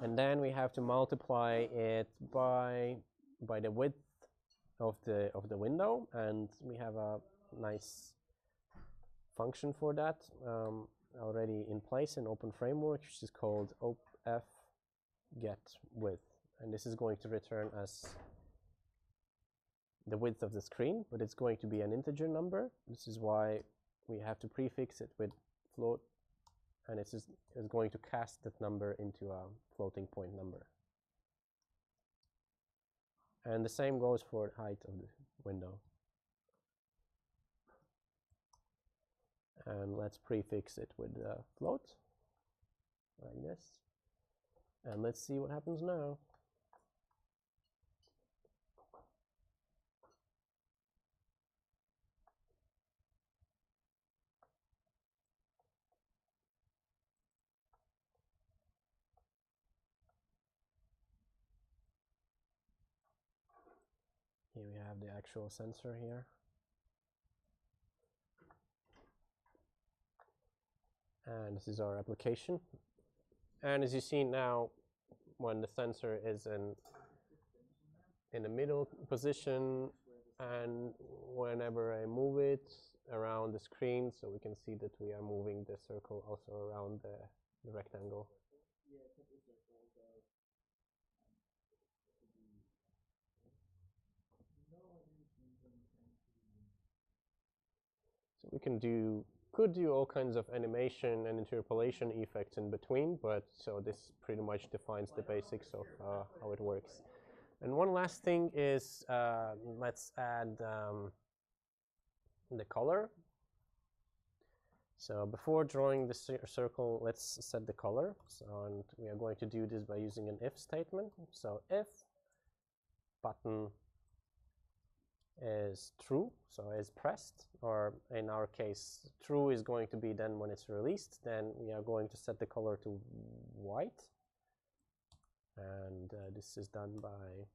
And then we have to multiply it by the width of the window, and we have a nice function for that already in place in Open Framework, which is called opf get width, and this is going to return us the width of the screen, but it's going to be an integer number. This is why we have to prefix it with float, and it's going to cast that number into a floating point number. And the same goes for the height of the window. And let's prefix it with a float, like this. And let's see what happens now. Here we have the actual sensor here. And this is our application. And as you see now, when the sensor is in the middle position, and whenever I move it around the screen, so we can see that we are moving the circle also around the rectangle. So we could do all kinds of animation and interpolation effects in between, but so this pretty much defines the basics of how it works. And one last thing is let's add the color. So before drawing the circle, let's set the color. So, and we are going to do this by using an if statement. So if button is true, so is pressed, or in our case, true is going to be then when it's released, then we are going to set the color to white. And this is done by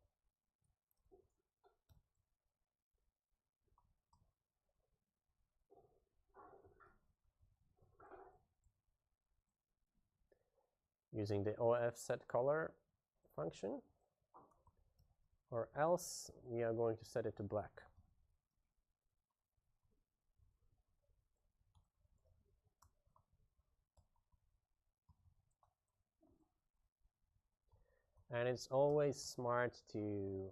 using the ofsetColor function, or else we are going to set it to black. And it's always smart to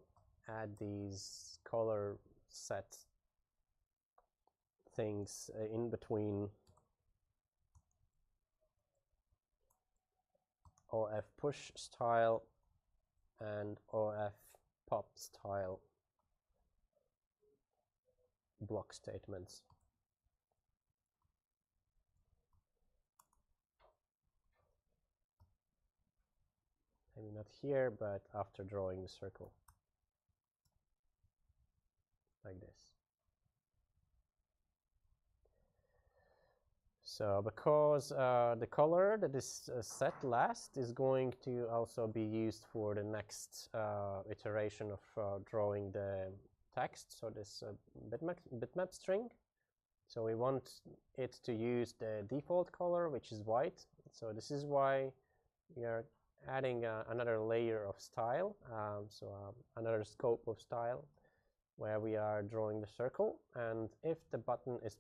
add these color set things in between OF push style and OF pop style block statements. Maybe not here, but after drawing the circle, like this. So because the color that is set last is going to also be used for the next iteration of drawing the text, so this bitmap string. So we want it to use the default color, which is white. So this is why we are adding another layer of style, another scope of style, where we are drawing the circle, and if the button is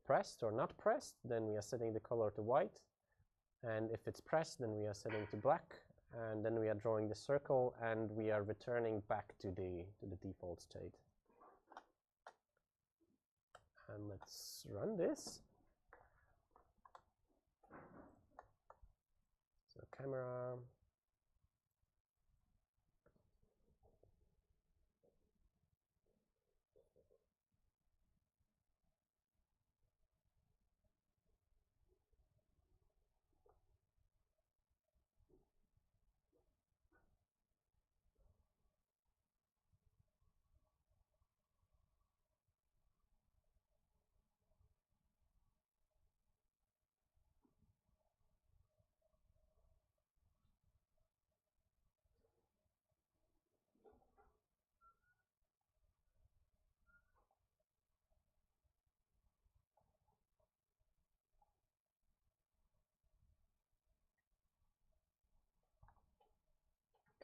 pressed or not pressed, then we are setting the color to white, and if it's pressed, then we are setting to black, and then we are drawing the circle, and we are returning back to the default state. And let's run this. So camera.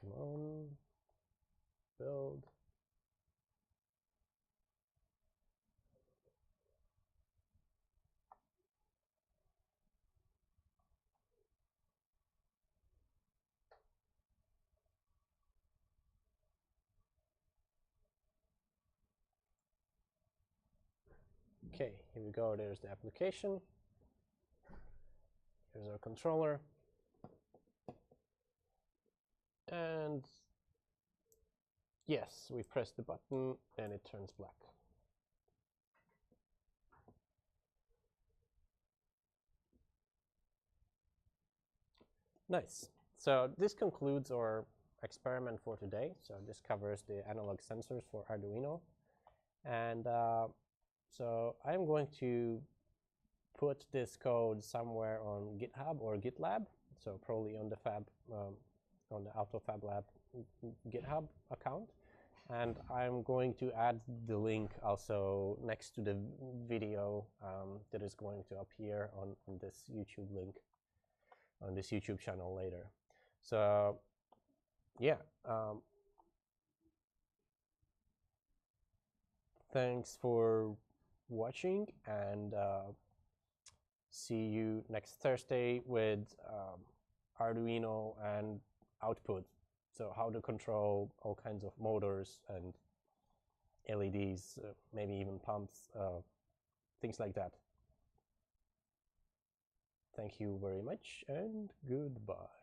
Come on, build. Okay, here we go. There's the application. Here's our controller. And yes, we press the button and it turns black. Nice. So this concludes our experiment for today. So this covers the analog sensors for Arduino. And so I'm going to put this code somewhere on GitHub or GitLab. So probably on the on the AutoFab Lab GitHub account. And I'm going to add the link also next to the video that is going to appear on this YouTube link, on this YouTube channel later. So yeah, thanks for watching, and see you next Thursday with Arduino and output. So how to control all kinds of motors and LEDs, maybe even pumps, things like that. Thank you very much, and goodbye.